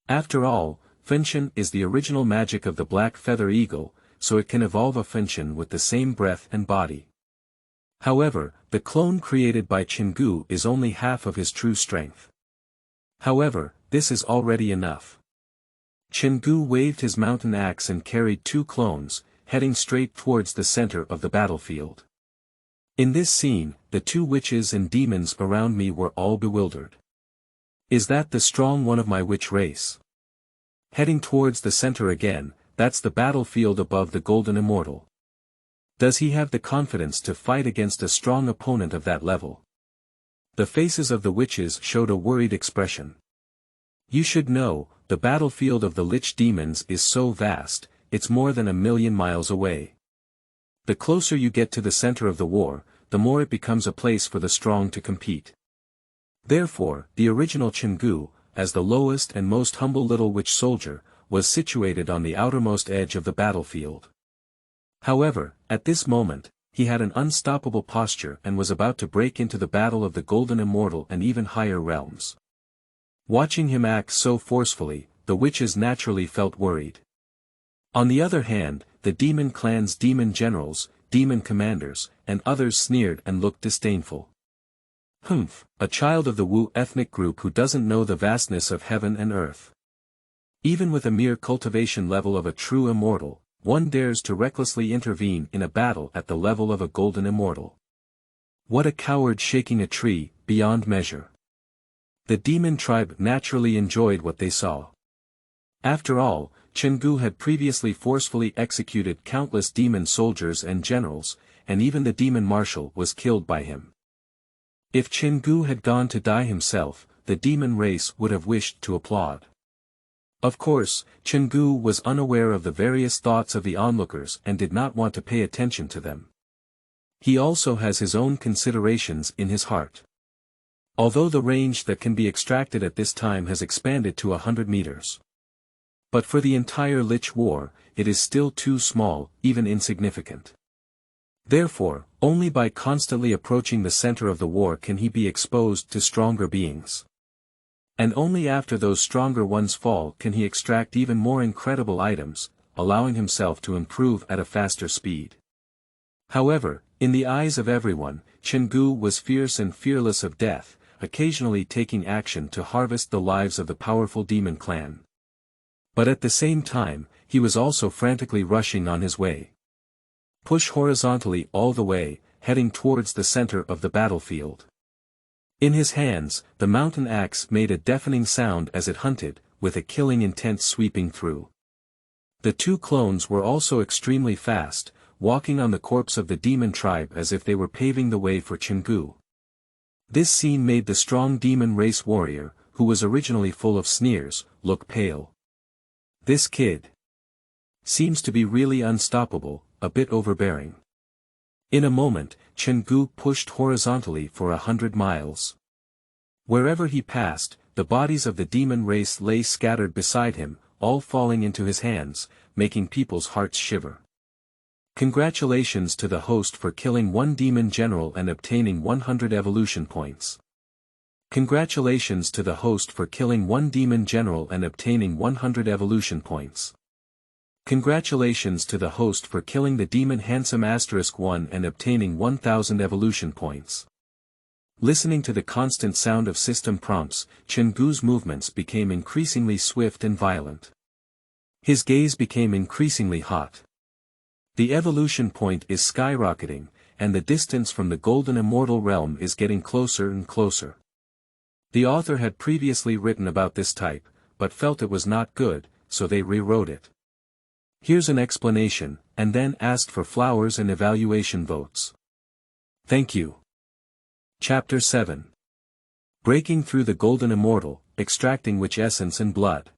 After all, Fenshin is the original magic of the black feather eagle, so it can evolve a Xuanxian with the same breath and body. However, the clone created by Chen Gu is only half of his true strength. However, this is already enough. Chen Gu waved his mountain axe and carried 2 clones, heading straight towards the center of the battlefield. In this scene, the 2 witches and demons around me were all bewildered. Is that the strong one of my witch race? Heading towards the center again, that's the battlefield above the golden immortal. Does he have the confidence to fight against a strong opponent of that level? The faces of the witches showed a worried expression. You should know, the battlefield of the Lich demons is so vast, it's more than 1,000,000 miles away. The closer you get to the center of the war, the more it becomes a place for the strong to compete. Therefore, the original Chen Gu, as the lowest and most humble little witch soldier, was situated on the outermost edge of the battlefield. However, at this moment, he had an unstoppable posture and was about to break into the battle of the golden immortal and even higher realms. Watching him act so forcefully, the witches naturally felt worried. On the other hand, the demon clan's demon generals, demon commanders, and others sneered and looked disdainful. Humph, a child of the Wu ethnic group who doesn't know the vastness of heaven and earth. Even with a mere cultivation level of a true immortal, one dares to recklessly intervene in a battle at the level of a golden immortal. What a coward shaking a tree, beyond measure. The demon tribe naturally enjoyed what they saw. After all, Chen Gu had previously forcefully executed countless demon soldiers and generals, and even the demon marshal was killed by him. If Chen Gu had gone to die himself, the demon race would have wished to applaud. Of course, Chen Gu was unaware of the various thoughts of the onlookers and did not want to pay attention to them. He also has his own considerations in his heart. Although the range that can be extracted at this time has expanded to 100 meters. But for the entire Lich War, it is still too small, even insignificant. Therefore, only by constantly approaching the center of the war can he be exposed to stronger beings. And only after those stronger ones fall can he extract even more incredible items, allowing himself to improve at a faster speed. However, in the eyes of everyone, Chen Gu was fierce and fearless of death, occasionally taking action to harvest the lives of the powerful demon clan. But at the same time, he was also frantically rushing on his way. Push horizontally all the way, heading towards the center of the battlefield. In his hands, the mountain axe made a deafening sound as it hunted, with a killing intent sweeping through. The 2 clones were also extremely fast, walking on the corpse of the demon tribe as if they were paving the way for Chen Gu. This scene made the strong demon race warrior, who was originally full of sneers, look pale. This kid seems to be really unstoppable, a bit overbearing. In a moment, Chen Gu pushed horizontally for 100 miles. Wherever he passed, the bodies of the demon race lay scattered beside him, all falling into his hands, making people's hearts shiver. Congratulations to the host for killing 1 demon general and obtaining 100 evolution points. Congratulations to the host for killing 1 demon general and obtaining 100 evolution points. Congratulations to the host for killing the demon handsome *1 and obtaining 1000 evolution points. Listening to the constant sound of system prompts, Chen Gu's movements became increasingly swift and violent. His gaze became increasingly hot. The evolution point is skyrocketing, and the distance from the golden immortal realm is getting closer and closer. The author had previously written about this type, but felt it was not good, so they rewrote it. Here's an explanation, and then asked for flowers and evaluation votes. Thank you. Chapter 7. Breaking through the golden immortal, extracting witch essence and blood.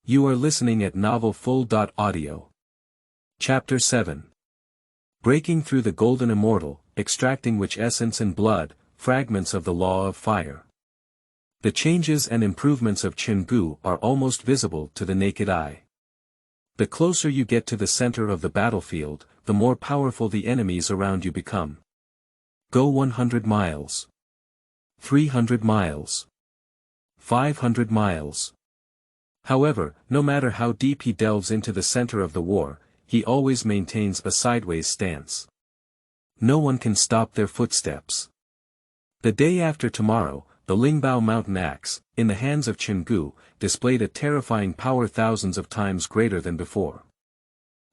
You are listening at novelfull.audio. Chapter 7. Breaking through the golden immortal, extracting witch essence and blood, fragments of the law of fire. The changes and improvements of Chen Gu are almost visible to the naked eye. The closer you get to the center of the battlefield, the more powerful the enemies around you become. Go 100 miles. 300 miles. 500 miles. However, no matter how deep he delves into the center of the war, he always maintains a sideways stance. No one can stop their footsteps. The day after tomorrow, the Lingbao mountain axe, in the hands of Chen Gu, displayed a terrifying power thousands of times greater than before.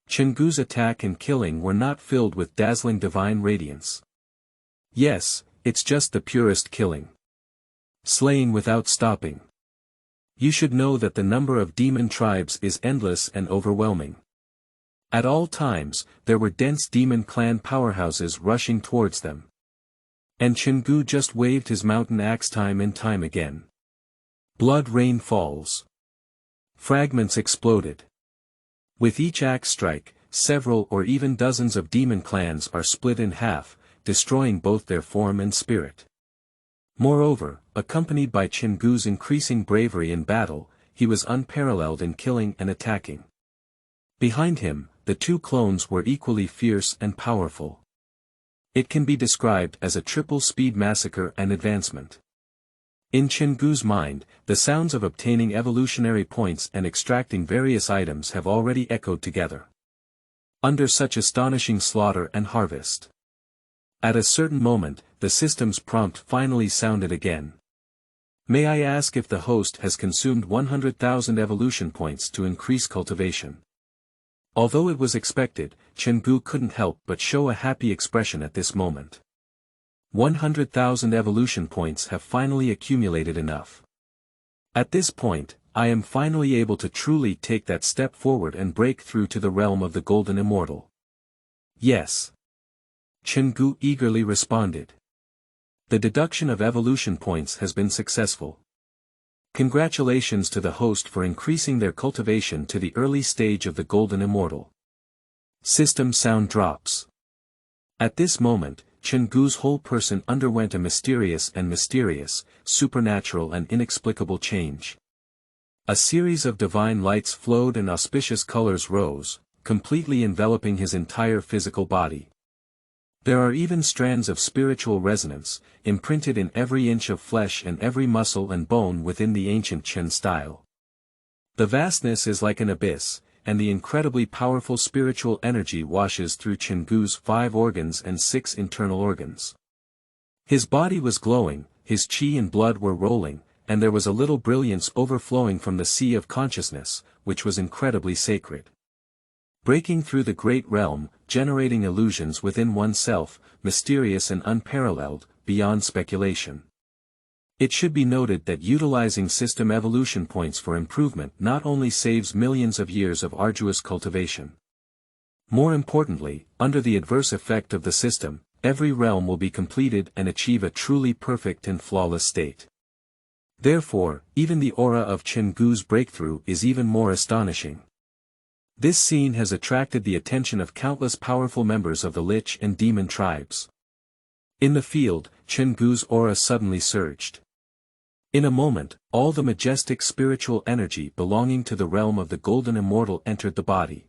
Chen Gu's attack and killing were not filled with dazzling divine radiance. Yes, it's just the purest killing. Slaying without stopping. You should know that the number of demon tribes is endless and overwhelming. At all times, there were dense demon clan powerhouses rushing towards them. And Chen Gu just waved his mountain axe time and time again. Blood rain falls. Fragments exploded. With each axe strike, several or even dozens of demon clans are split in half, destroying both their form and spirit. Moreover, accompanied by Chen Gu's increasing bravery in battle, he was unparalleled in killing and attacking. Behind him, the two clones were equally fierce and powerful. It can be described as a triple-speed massacre and advancement. In Chen Gu's mind, the sounds of obtaining evolutionary points and extracting various items have already echoed together. Under such astonishing slaughter and harvest. At a certain moment, the system's prompt finally sounded again. May I ask if the host has consumed 100,000 evolution points to increase cultivation? Although it was expected, Chen Gu couldn't help but show a happy expression at this moment. 100,000 evolution points have finally accumulated enough. At this point, I am finally able to truly take that step forward and break through to the realm of the Golden Immortal. Yes. Chen Gu eagerly responded. The deduction of evolution points has been successful. Congratulations to the host for increasing their cultivation to the early stage of the Golden Immortal. System sound drops. At this moment, Chen Gu's whole person underwent a mysterious, supernatural and inexplicable change. A series of divine lights flowed and auspicious colors rose, completely enveloping his entire physical body. There are even strands of spiritual resonance, imprinted in every inch of flesh and every muscle and bone within the ancient Chen style. The vastness is like an abyss, and the incredibly powerful spiritual energy washes through Chen Gu's 5 organs and 6 internal organs. His body was glowing, his qi and blood were rolling, and there was a little brilliance overflowing from the sea of consciousness, which was incredibly sacred. Breaking through the great realm, generating illusions within oneself, mysterious and unparalleled, beyond speculation. It should be noted that utilizing system evolution points for improvement not only saves millions of years of arduous cultivation. More importantly, under the adverse effect of the system, every realm will be completed and achieve a truly perfect and flawless state. Therefore, even the aura of Chen Gu's breakthrough is even more astonishing. This scene has attracted the attention of countless powerful members of the Lich and Demon tribes. In the field, Chen Gu's aura suddenly surged. In a moment, all the majestic spiritual energy belonging to the realm of the Golden Immortal entered the body.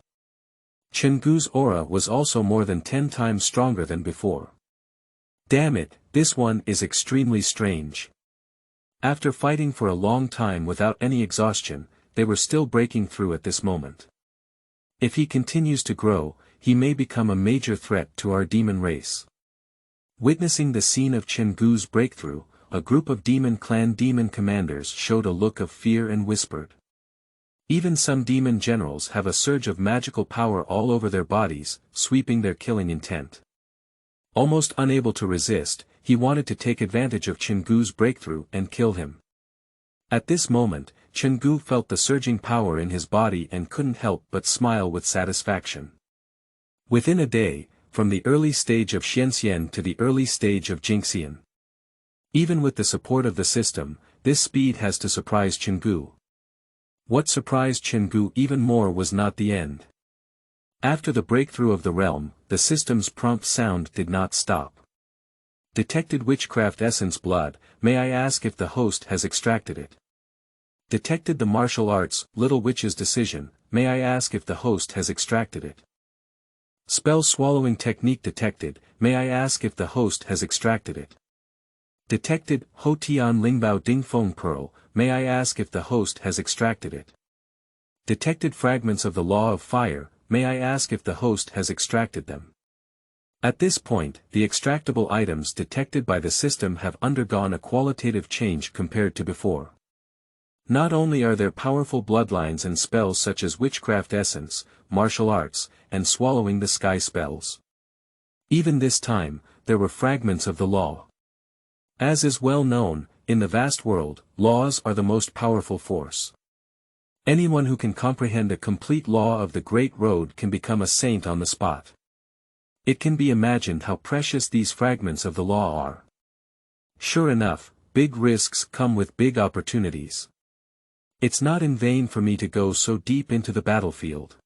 Chen Gu's aura was also more than 10 times stronger than before. Damn it, this one is extremely strange. After fighting for a long time without any exhaustion, they were still breaking through at this moment. If he continues to grow, he may become a major threat to our demon race. Witnessing the scene of Chen Gu's breakthrough, a group of demon clan demon commanders showed a look of fear and whispered. Even some demon generals have a surge of magical power all over their bodies, sweeping their killing intent. Almost unable to resist, he wanted to take advantage of Chen Gu's breakthrough and kill him. At this moment, Chen Gu felt the surging power in his body and couldn't help but smile with satisfaction. Within a day, from the early stage of Xuanxian to the early stage of Jingxian. Even with the support of the system, this speed has to surprise Chen Gu. What surprised Chen Gu even more was not the end. After the breakthrough of the realm, the system's prompt sound did not stop. Detected witchcraft essence blood, may I ask if the host has extracted it? Detected the martial arts, little witch's decision, may I ask if the host has extracted it? Spell swallowing technique detected, may I ask if the host has extracted it? Detected, Ho Tian Lingbao Dingfeng Pearl, may I ask if the host has extracted it? Detected fragments of the law of fire, may I ask if the host has extracted them? At this point, the extractable items detected by the system have undergone a qualitative change compared to before. Not only are there powerful bloodlines and spells such as witchcraft essence, martial arts, and swallowing the sky spells. Even this time, there were fragments of the law. As is well known, in the vast world, laws are the most powerful force. Anyone who can comprehend a complete law of the Great Road can become a saint on the spot. It can be imagined how precious these fragments of the law are. Sure enough, big risks come with big opportunities. It's not in vain for me to go so deep into the battlefield.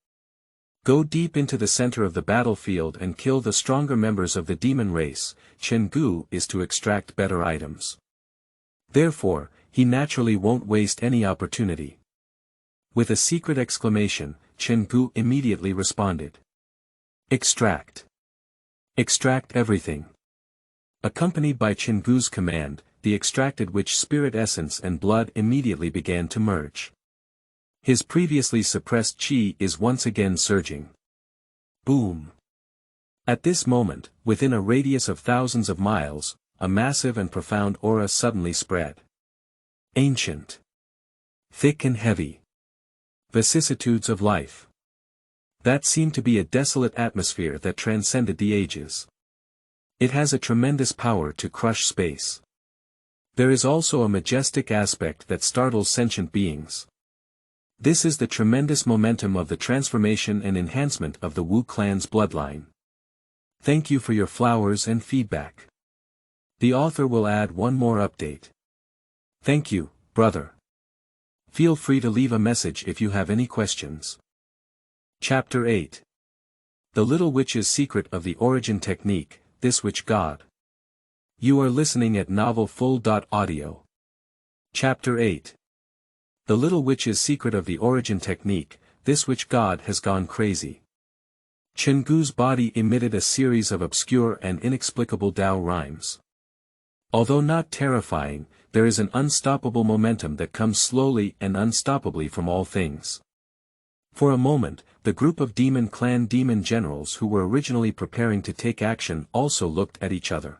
Go deep into the center of the battlefield and kill the stronger members of the demon race. Chen Gu is to extract better items. Therefore, he naturally won't waste any opportunity. With a secret exclamation, Chen Gu immediately responded. Extract. Extract everything. Accompanied by Chen Gu's command, the extracted witch spirit essence and blood immediately began to merge. His previously suppressed chi is once again surging. Boom. At this moment, within a radius of thousands of miles, a massive and profound aura suddenly spread. Ancient. Thick and heavy. Vicissitudes of life. That seemed to be a desolate atmosphere that transcended the ages. It has a tremendous power to crush space. There is also a majestic aspect that startles sentient beings. This is the tremendous momentum of the transformation and enhancement of the Wu clan's bloodline. Thank you for your flowers and feedback. The author will add one more update. Thank you, brother. Feel free to leave a message if you have any questions. Chapter 8. The Little Witch's Secret of the Origin Technique, This Witch God. You are listening at novelfull.audio. Chapter 8. The Little Witch's Secret of the Origin Technique, This Witch God has gone crazy. Chen Gu's body emitted a series of obscure and inexplicable Tao rhymes. Although not terrifying, there is an unstoppable momentum that comes slowly and unstoppably from all things. For a moment, the group of demon clan demon generals who were originally preparing to take action also looked at each other.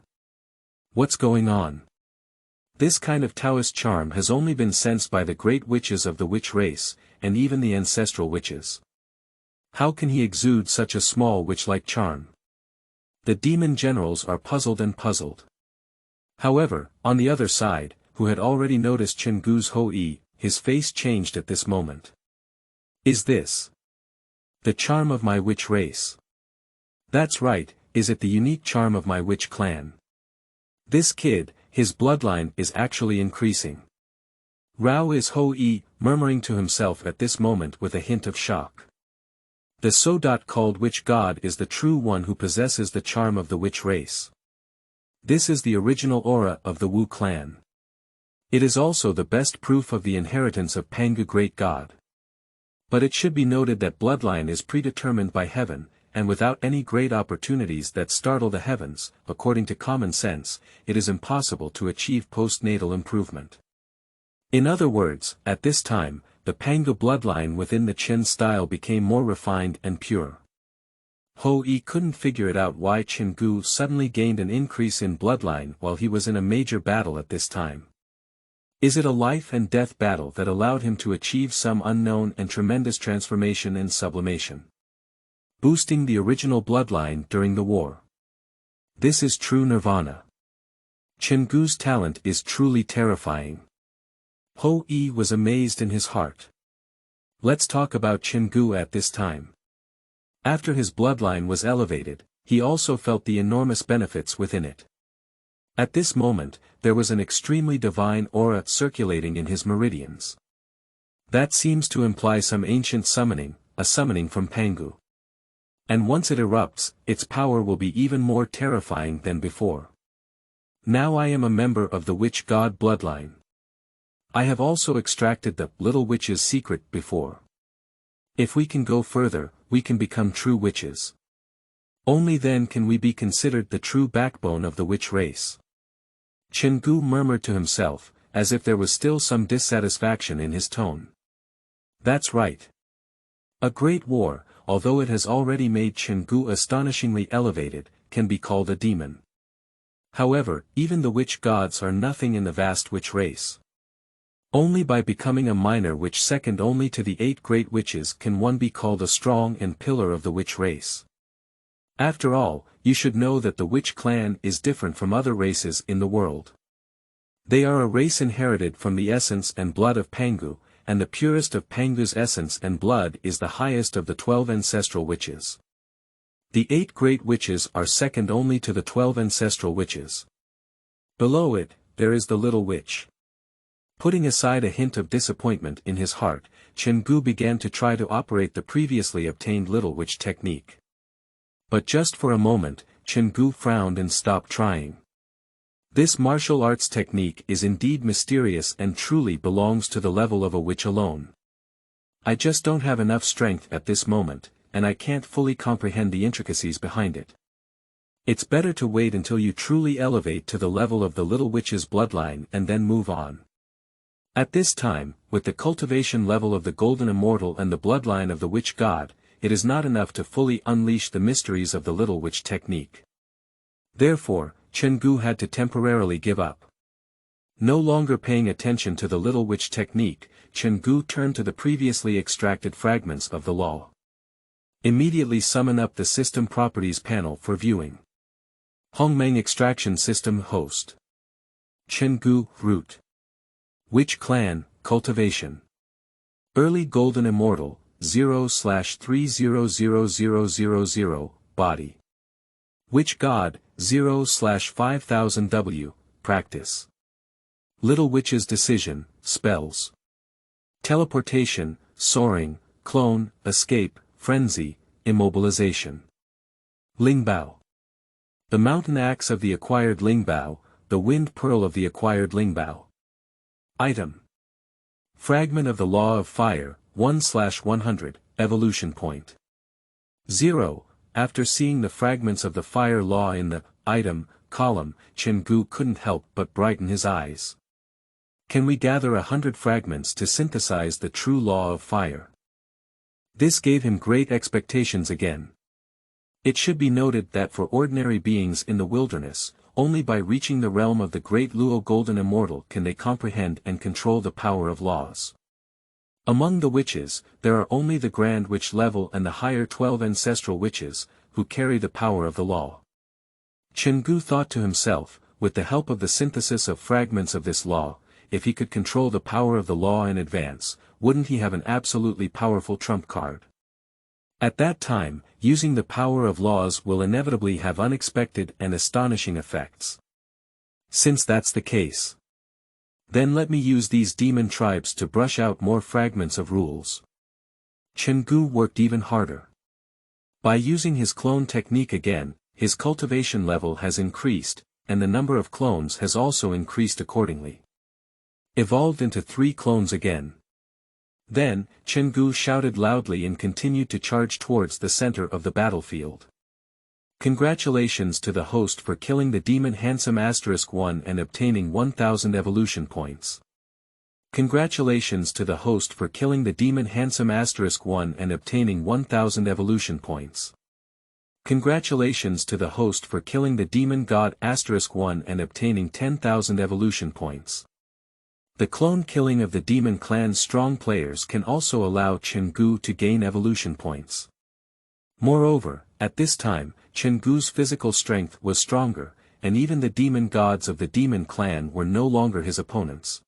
What's going on? This kind of Taoist charm has only been sensed by the great witches of the witch race, and even the ancestral witches. How can he exude such a small witch-like charm? The demon generals are puzzled and puzzled. However, on the other side, who had already noticed Chen Gu's Hou-yi, his face changed at this moment. Is this the charm of my witch race? That's right, is it the unique charm of my witch clan? This kid, his bloodline is actually increasing. Rao is Hou-yi, murmuring to himself at this moment with a hint of shock. The so-called witch god is the true one who possesses the charm of the witch race. This is the original aura of the Wu clan. It is also the best proof of the inheritance of Pangu great god. But it should be noted that bloodline is predetermined by heaven, and without any great opportunities that startle the heavens, according to common sense, it is impossible to achieve postnatal improvement. In other words, at this time, the Pangu bloodline within the Chen style became more refined and pure. Hou-yi couldn't figure it out why Chen Gu suddenly gained an increase in bloodline while he was in a major battle at this time. Is it a life and death battle that allowed him to achieve some unknown and tremendous transformation and sublimation? Boosting the original bloodline during the war. This is true nirvana. Chen Gu's talent is truly terrifying. Hou-yi was amazed in his heart. Let's talk about Chen Gu at this time. After his bloodline was elevated, he also felt the enormous benefits within it. At this moment, there was an extremely divine aura circulating in his meridians. That seems to imply some ancient summoning, a summoning from Pangu. And once it erupts, its power will be even more terrifying than before. Now I am a member of the witch god bloodline. I have also extracted the little witch's secret before. If we can go further, we can become true witches. Only then can we be considered the true backbone of the witch race. Chen Gu murmured to himself, as if there was still some dissatisfaction in his tone. That's right. A great war, although it has already made Chen Gu astonishingly elevated, can be called a demon. However, even the witch gods are nothing in the vast witch race. Only by becoming a minor witch second only to the 8 great witches can one be called a strong and pillar of the witch race. After all, you should know that the witch clan is different from other races in the world. They are a race inherited from the essence and blood of Pangu, and the purest of Pangu's essence and blood is the highest of the 12 ancestral witches. The 8 great witches are second only to the 12 ancestral witches. Below it, there is the little witch. Putting aside a hint of disappointment in his heart, Chen Gu began to try to operate the previously obtained little witch technique. But just for a moment, Chen Gu frowned and stopped trying. This martial arts technique is indeed mysterious and truly belongs to the level of a witch alone. I just don't have enough strength at this moment, and I can't fully comprehend the intricacies behind it. It's better to wait until you truly elevate to the level of the little witch's bloodline and then move on. At this time, with the cultivation level of the golden immortal and the bloodline of the witch god, it is not enough to fully unleash the mysteries of the little witch technique. Therefore, Chen Gu had to temporarily give up. No longer paying attention to the little witch technique, Chen Gu turned to the previously extracted fragments of the law. Immediately summon up the System Properties panel for viewing. Hongmeng Extraction System Host. Chen Gu, Root. Witch Clan, Cultivation. Early Golden Immortal, 0/300000, Body. Witch God, 0/5000W, Practice. Little Witch's Decision, Spells. Teleportation, Soaring, Clone, Escape, Frenzy, Immobilization. Lingbao. The Mountain Axe of the acquired Lingbao, the Wind Pearl of the acquired Lingbao. Item. Fragment of the Law of Fire, 1/100, Evolution Point. 0. After seeing the fragments of the fire law in the item column, Chen Gu couldn't help but brighten his eyes. Can we gather 100 fragments to synthesize the true law of fire? This gave him great expectations again. It should be noted that for ordinary beings in the wilderness, only by reaching the realm of the great Luo Golden Immortal can they comprehend and control the power of laws. Among the witches, there are only the Grand Witch level and the higher 12 ancestral witches, who carry the power of the law. Chen Gu thought to himself, with the help of the synthesis of fragments of this law, if he could control the power of the law in advance, wouldn't he have an absolutely powerful trump card? At that time, using the power of laws will inevitably have unexpected and astonishing effects. Since that's the case, then let me use these demon tribes to brush out more fragments of rules. Chen Gu worked even harder. By using his clone technique again, his cultivation level has increased, and the number of clones has also increased accordingly. Evolved into 3 clones again. Then, Chen Gu shouted loudly and continued to charge towards the center of the battlefield. Congratulations to the host for killing the demon handsome *1 and obtaining 1000 evolution points. Congratulations to the host for killing the demon handsome *1 and obtaining 1000 evolution points. Congratulations to the host for killing the demon god *1 and obtaining 10,000 evolution points. The clone killing of the demon clan's strong players can also allow Chen Gu to gain evolution points. Moreover, at this time, Chen Gu's physical strength was stronger, and even the demon gods of the demon clan were no longer his opponents.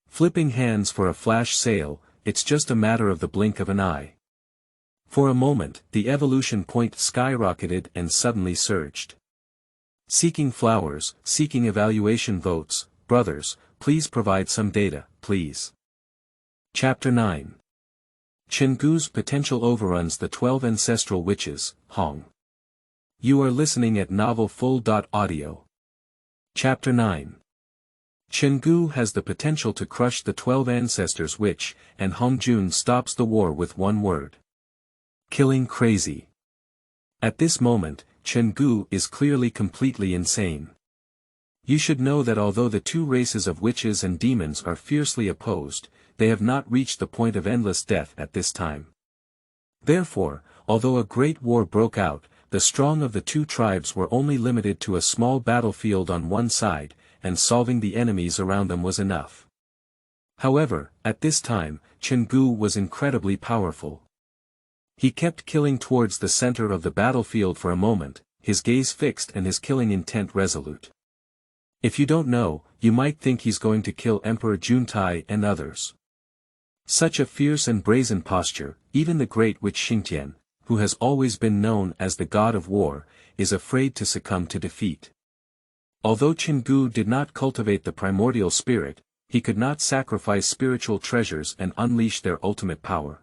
Flipping hands for a flash sale, it's just a matter of the blink of an eye. For a moment, the evolution point skyrocketed and suddenly surged. Seeking flowers, seeking evaluation votes, brothers, please provide some data, please. Chapter 9. Chen Gu's potential overruns the 12 ancestral witches, Hong. You are listening at novelfull.audio. Chapter 9. Chen Gu has the potential to crush the 12 ancestors witch, and Hongjun stops the war with one word. Killing crazy. At this moment, Chen Gu is clearly completely insane. You should know that although the 2 races of witches and demons are fiercely opposed, they have not reached the point of endless death at this time. Therefore, although a great war broke out, the strong of the two tribes were only limited to a small battlefield on one side, and solving the enemies around them was enough. However, at this time, Chen Gu was incredibly powerful. He kept killing towards the center of the battlefield for a moment, his gaze fixed and his killing intent resolute. If you don't know, you might think he's going to kill Emperor Juntai and others. Such a fierce and brazen posture, even the great witch Xuanxian, who has always been known as the god of war, is afraid to succumb to defeat. Although Chen Gu did not cultivate the primordial spirit, he could not sacrifice spiritual treasures and unleash their ultimate power.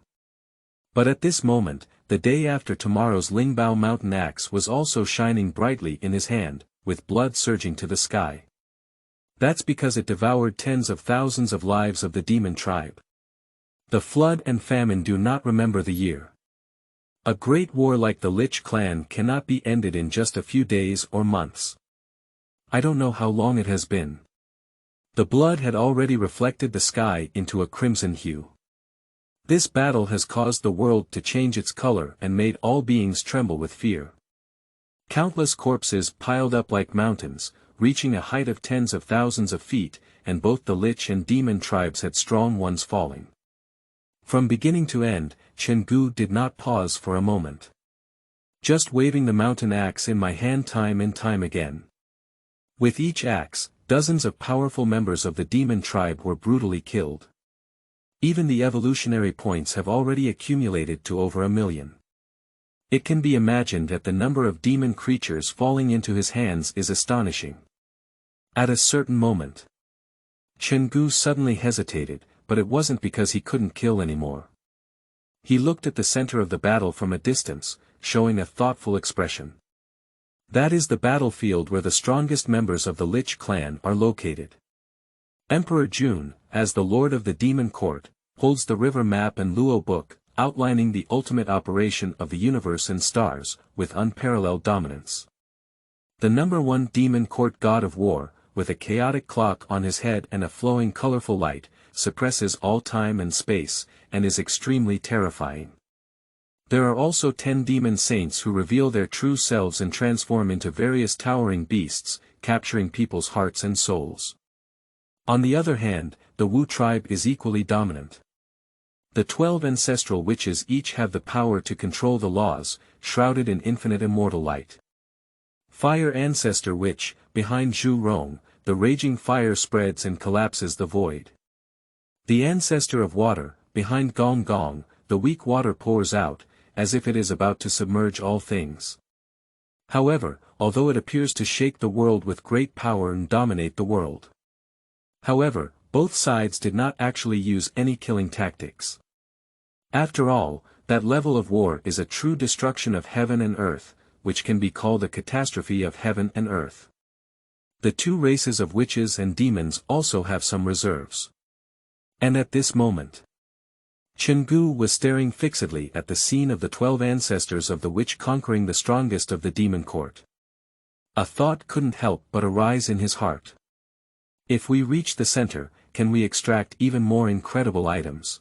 But at this moment, the day after tomorrow's Lingbao mountain axe was also shining brightly in his hand, with blood surging to the sky. That's because it devoured tens of thousands of lives of the demon tribe. The flood and famine do not remember the year. A great war like the Lich clan cannot be ended in just a few days or months. I don't know how long it has been. The blood had already reflected the sky into a crimson hue. This battle has caused the world to change its color and made all beings tremble with fear. Countless corpses piled up like mountains, reaching a height of tens of thousands of feet, and both the Lich and demon tribes had strong ones falling. From beginning to end, Chen Gu did not pause for a moment. Just waving the mountain axe in my hand time and time again. With each axe, dozens of powerful members of the demon tribe were brutally killed. Even the evolutionary points have already accumulated to over 1 million. It can be imagined that the number of demon creatures falling into his hands is astonishing. At a certain moment, Chen Gu suddenly hesitated, but it wasn't because he couldn't kill anymore. He looked at the center of the battle from a distance, showing a thoughtful expression. That is the battlefield where the strongest members of the Lich clan are located. Emperor Jun, as the lord of the demon court, holds the river map and Luo book, outlining the ultimate operation of the universe and stars, with unparalleled dominance. The number 1 demon court god of war, with a chaotic clock on his head and a flowing colorful light, suppresses all time and space, and is extremely terrifying. There are also 10 demon saints who reveal their true selves and transform into various towering beasts, capturing people's hearts and souls. On the other hand, the Wu tribe is equally dominant. The 12 ancestral witches each have the power to control the laws, shrouded in infinite immortal light. Fire Ancestor Witch, behind Zhu Rong, the raging fire spreads and collapses the void. The Ancestor of Water, behind Gong Gong, the weak water pours out, as if it is about to submerge all things. However, although it appears to shake the world with great power and dominate the world. However, both sides did not actually use any killing tactics. After all, that level of war is a true destruction of heaven and earth, which can be called a catastrophe of heaven and earth. The two races of witches and demons also have some reserves. And at this moment, Chen Gu was staring fixedly at the scene of the 12 ancestors of the witch conquering the strongest of the demon court. A thought couldn't help but arise in his heart. If we reach the center, can we extract even more incredible items?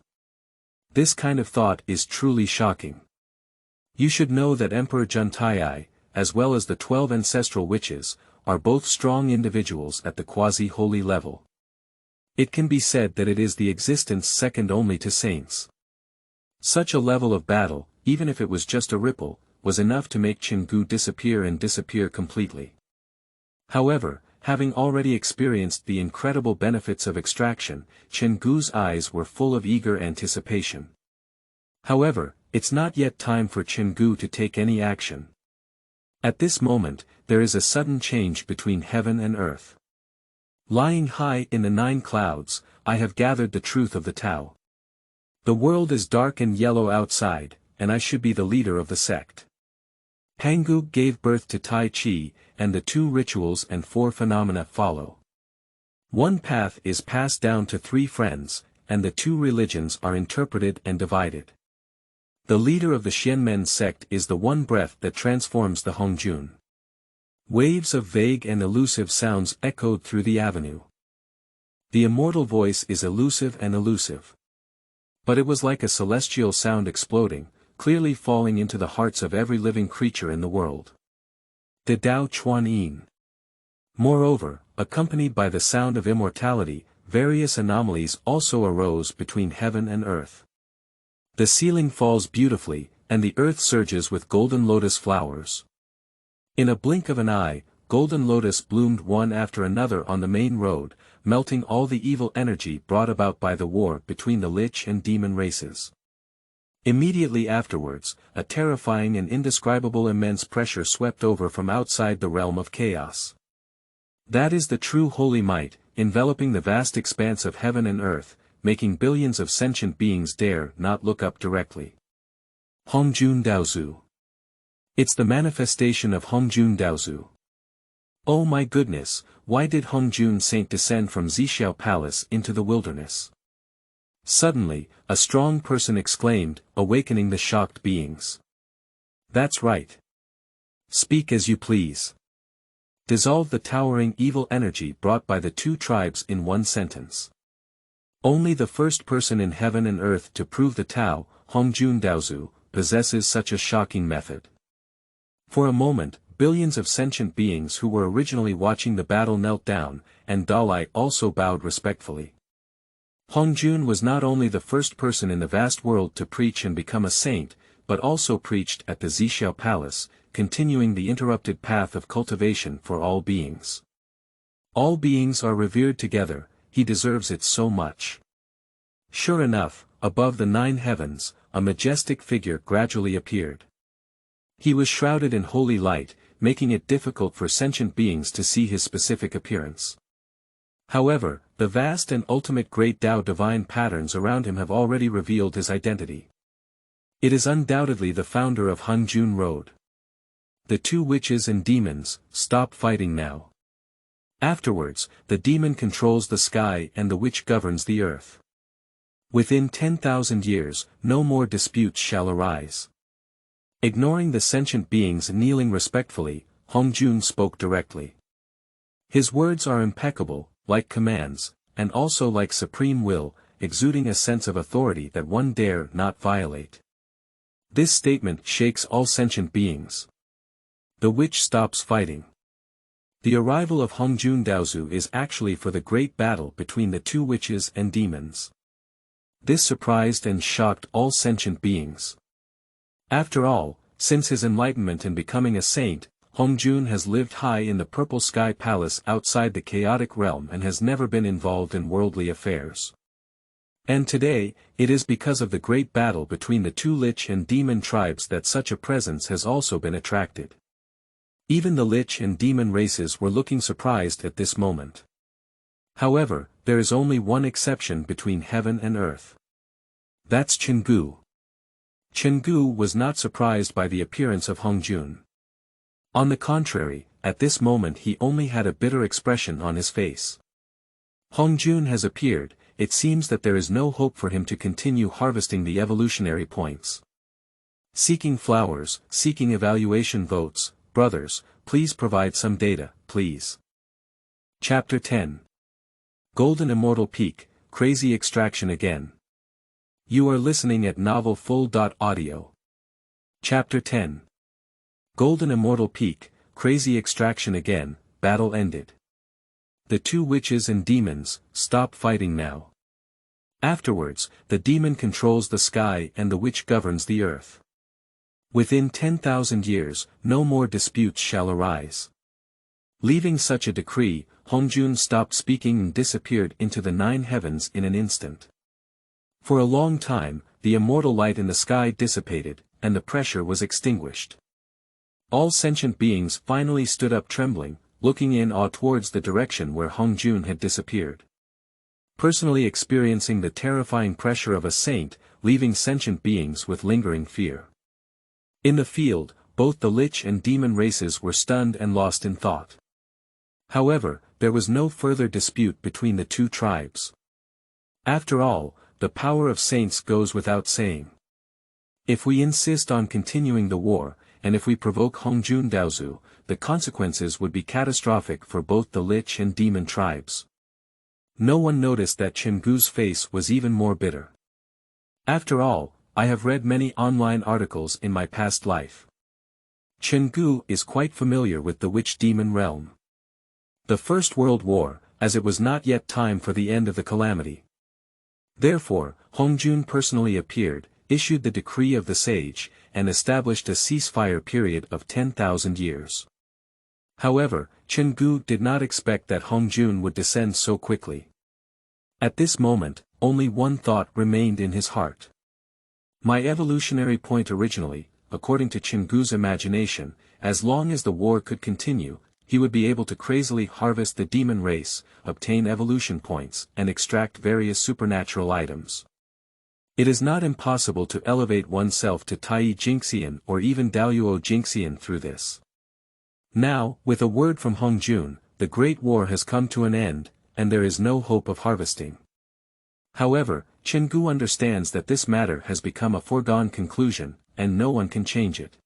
This kind of thought is truly shocking. You should know that Emperor Juntai, as well as the 12 ancestral witches, are both strong individuals at the quasi-holy level. It can be said that it is the existence second only to saints. Such a level of battle, even if it was just a ripple, was enough to make Chen Gu disappear and disappear completely. However, having already experienced the incredible benefits of extraction, Chen Gu's eyes were full of eager anticipation. However, it's not yet time for Chen Gu to take any action. At this moment, there is a sudden change between heaven and earth. Lying high in the 9 clouds, I have gathered the truth of the Tao. The world is dark and yellow outside, and I should be the leader of the sect. Pangu gave birth to Tai Chi, and the 2 rituals and 4 phenomena follow. 1 path is passed down to 3 friends, and the 2 religions are interpreted and divided. The leader of the Xianmen sect is the 1 breath that transforms the Hongjun. Waves of vague and elusive sounds echoed through the avenue. The immortal voice is elusive and elusive. But it was like a celestial sound exploding, clearly falling into the hearts of every living creature in the world. The Dao Chuan Yin. Moreover, accompanied by the sound of immortality, various anomalies also arose between heaven and earth. The ceiling falls beautifully, and the earth surges with golden lotus flowers. In a blink of an eye, golden lotus bloomed one after another on the main road, melting all the evil energy brought about by the war between the Lich and demon races. Immediately afterwards, a terrifying and indescribable immense pressure swept over from outside the realm of chaos. That is the true holy might, enveloping the vast expanse of heaven and earth, making billions of sentient beings dare not look up directly. Hongjun Daozu. It's the manifestation of Hongjun Daozu. Oh my goodness, why did Hongjun Saint descend from Zixiao Palace into the wilderness? Suddenly, a strong person exclaimed, awakening the shocked beings. That's right. Speak as you please. Dissolve the towering evil energy brought by the two tribes in one sentence. Only the first person in heaven and earth to prove the Tao, Hongjun Daozu, possesses such a shocking method. For a moment, billions of sentient beings who were originally watching the battle knelt down, and Dalai also bowed respectfully. Hongjun was not only the first person in the vast world to preach and become a saint, but also preached at the Zixiao Palace, continuing the interrupted path of cultivation for all beings. All beings are revered together, he deserves it so much. Sure enough, above the 9 heavens, a majestic figure gradually appeared. He was shrouded in holy light, making it difficult for sentient beings to see his specific appearance. However, the vast and ultimate great Tao divine patterns around him have already revealed his identity. It is undoubtedly the founder of Hongjun Road. The two witches and demons, stop fighting now. Afterwards, the demon controls the sky and the witch governs the earth. Within 10,000 years, no more disputes shall arise. Ignoring the sentient beings kneeling respectfully, Hongjun spoke directly. His words are impeccable, like commands, and also like supreme will, exuding a sense of authority that one dare not violate. This statement shakes all sentient beings. The witch stops fighting. The arrival of Hongjun Daozu is actually for the great battle between the two witches and demons. This surprised and shocked all sentient beings. After all, since his enlightenment and becoming a saint, Hongjun has lived high in the Purple Sky Palace outside the chaotic realm and has never been involved in worldly affairs. And today, it is because of the great battle between the two Lich and demon tribes that such a presence has also been attracted. Even the Lich and demon races were looking surprised at this moment. However, there is only one exception between heaven and earth. That's Chen Gu. Chen Gu was not surprised by the appearance of Hongjun. On the contrary, at this moment he only had a bitter expression on his face. Hongjun has appeared, it seems that there is no hope for him to continue harvesting the evolutionary points. Seeking flowers, seeking evaluation votes, brothers, please provide some data, please. Chapter 10. Golden Immortal Peak, Crazy Extraction Again. You are listening at novelfull.audio. Chapter 10. Golden Immortal Peak, Crazy Extraction Again, Battle Ended. The two witches and demons, stop fighting now. Afterwards, the demon controls the sky and the witch governs the earth. Within 10,000 years, no more disputes shall arise. Leaving such a decree, Hongjun stopped speaking and disappeared into the 9 heavens in an instant. For a long time, the immortal light in the sky dissipated, and the pressure was extinguished. All sentient beings finally stood up trembling, looking in awe towards the direction where Hongjun had disappeared. Personally experiencing the terrifying pressure of a saint, leaving sentient beings with lingering fear. In the field, both the Lich and demon races were stunned and lost in thought. However, there was no further dispute between the two tribes. After all, the power of saints goes without saying. If we insist on continuing the war, and if we provoke Hongjun Daozu, the consequences would be catastrophic for both the Lich and demon tribes. No one noticed that Chen Gu's face was even more bitter. After all, I have read many online articles in my past life. Chen Gu is quite familiar with the witch-demon realm. The First World War, as it was not yet time for the end of the calamity. Therefore, Hongjun personally appeared, issued the decree of the sage, and established a ceasefire period of 10,000 years. However, Chen Gu did not expect that Hongjun would descend so quickly. At this moment, only one thought remained in his heart. My evolutionary point originally, according to Chen Gu's imagination, as long as the war could continue, he would be able to crazily harvest the demon race, obtain evolution points, and extract various supernatural items. It is not impossible to elevate oneself to Tai Jingxian or even Daoyuo Jingxian through this. Now, with a word from Hongjun, the Great War has come to an end, and there is no hope of harvesting. However, Chen Gu understands that this matter has become a foregone conclusion, and no one can change it.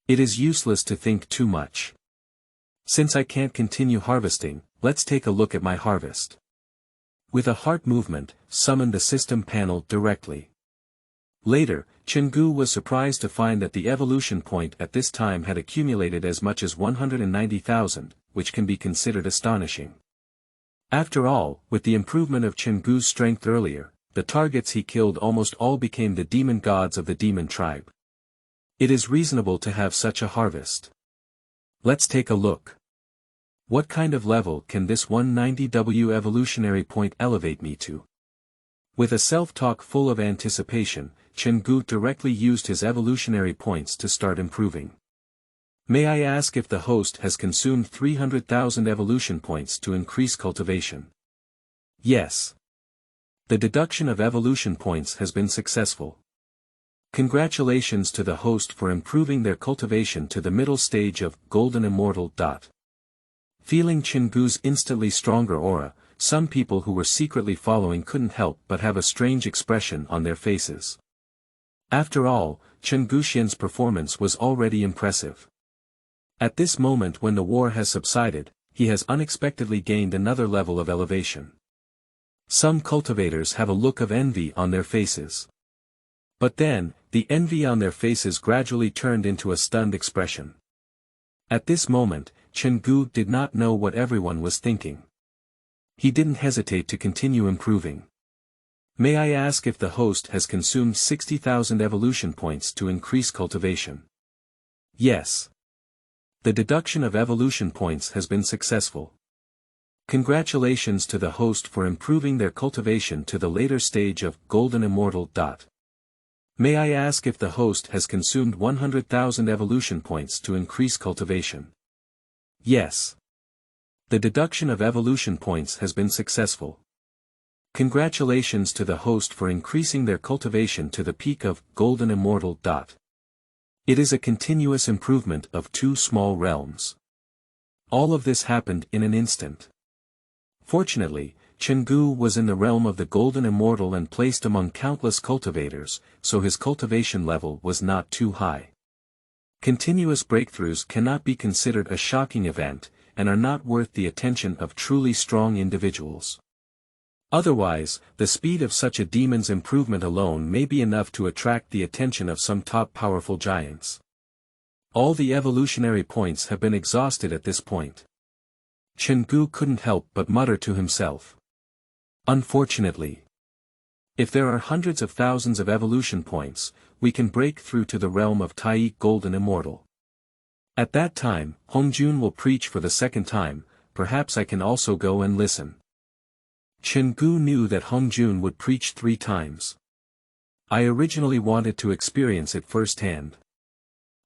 It is useless to think too much. Since I can't continue harvesting, let's take a look at my harvest. With a heart movement, summon the system panel directly. Later, Chen Gu was surprised to find that the evolution point at this time had accumulated as much as 190,000, which can be considered astonishing. After all, with the improvement of Chen Gu's strength earlier, the targets he killed almost all became the demon gods of the demon tribe. It is reasonable to have such a harvest. Let's take a look. What kind of level can this 190W evolutionary point elevate me to? With a self-talk full of anticipation, Chen Gu directly used his evolutionary points to start improving. May I ask if the host has consumed 300,000 evolution points to increase cultivation? Yes. The deduction of evolution points has been successful. Congratulations to the host for improving their cultivation to the middle stage of Golden Immortal. Feeling Chen Gu's instantly stronger aura, some people who were secretly following couldn't help but have a strange expression on their faces. After all, Chen Guxian's performance was already impressive. At this moment when the war has subsided, he has unexpectedly gained another level of elevation. Some cultivators have a look of envy on their faces. But then, the envy on their faces gradually turned into a stunned expression. At this moment, Chen Gu did not know what everyone was thinking. He didn't hesitate to continue improving. May I ask if the host has consumed 60,000 evolution points to increase cultivation? Yes. The deduction of evolution points has been successful. Congratulations to the host for improving their cultivation to the later stage of Golden Immortal. May I ask if the host has consumed 100,000 evolution points to increase cultivation? Yes. The deduction of evolution points has been successful. Congratulations to the host for increasing their cultivation to the peak of Golden Immortal. It is a continuous improvement of 2 small realms. All of this happened in an instant. Fortunately, Chen Gu was in the realm of the Golden Immortal and placed among countless cultivators, so his cultivation level was not too high. Continuous breakthroughs cannot be considered a shocking event, and are not worth the attention of truly strong individuals. Otherwise, the speed of such a demon's improvement alone may be enough to attract the attention of some top powerful giants. All the evolutionary points have been exhausted at this point. Chen Gu couldn't help but mutter to himself. Unfortunately. If there are hundreds of thousands of evolution points, we can break through to the realm of Tai Golden Immortal. At that time, Hongjun will preach for the second time, perhaps I can also go and listen. Chen Gu knew that Hongjun would preach 3 times. I originally wanted to experience it firsthand.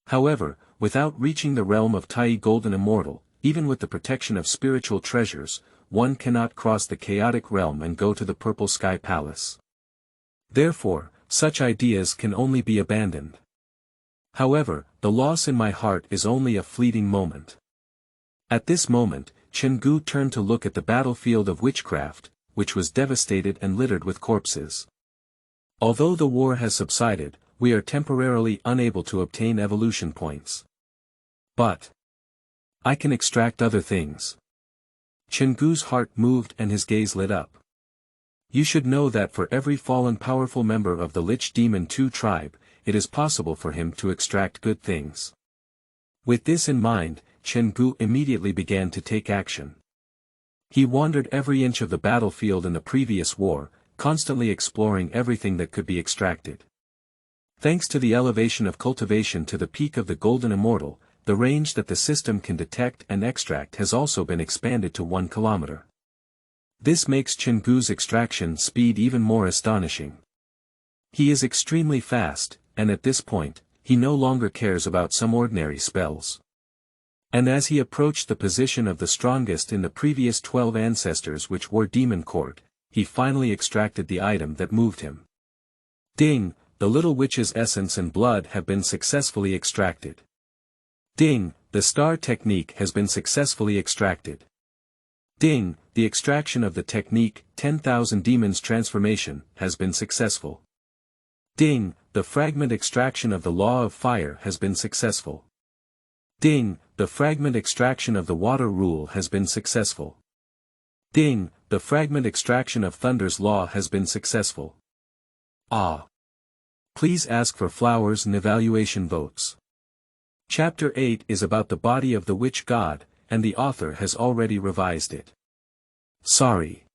However, without reaching the realm of Tai Golden Immortal, even with the protection of spiritual treasures, one cannot cross the chaotic realm and go to the Purple Sky Palace. Therefore, such ideas can only be abandoned. However, the loss in my heart is only a fleeting moment. At this moment, Chen Gu turned to look at the battlefield of witchcraft, which was devastated and littered with corpses. Although the war has subsided, we are temporarily unable to obtain evolution points. But I can extract other things. Chen Gu's heart moved and his gaze lit up. You should know that for every fallen powerful member of the Lich Demon 2 tribe, it is possible for him to extract good things. With this in mind, Chen Gu immediately began to take action. He wandered every inch of the battlefield in the previous war, constantly exploring everything that could be extracted. Thanks to the elevation of cultivation to the peak of the Golden Immortal, the range that the system can detect and extract has also been expanded to 1 kilometer. This makes Chen Gu's extraction speed even more astonishing. He is extremely fast, and at this point, he no longer cares about some ordinary spells. And as he approached the position of the strongest in the previous 12 ancestors which wore demon court, he finally extracted the item that moved him. Ding, the little witch's essence and blood have been successfully extracted. Ding, the star technique has been successfully extracted. Ding, the extraction of the technique, 10,000 demons transformation, has been successful. Ding, the fragment extraction of the law of fire has been successful. Ding, the fragment extraction of the water rule has been successful. Ding, the fragment extraction of thunder's law has been successful. Ah! Please ask for flowers and evaluation votes. Chapter 8 is about the body of the witch god, and the author has already revised it. Sorry.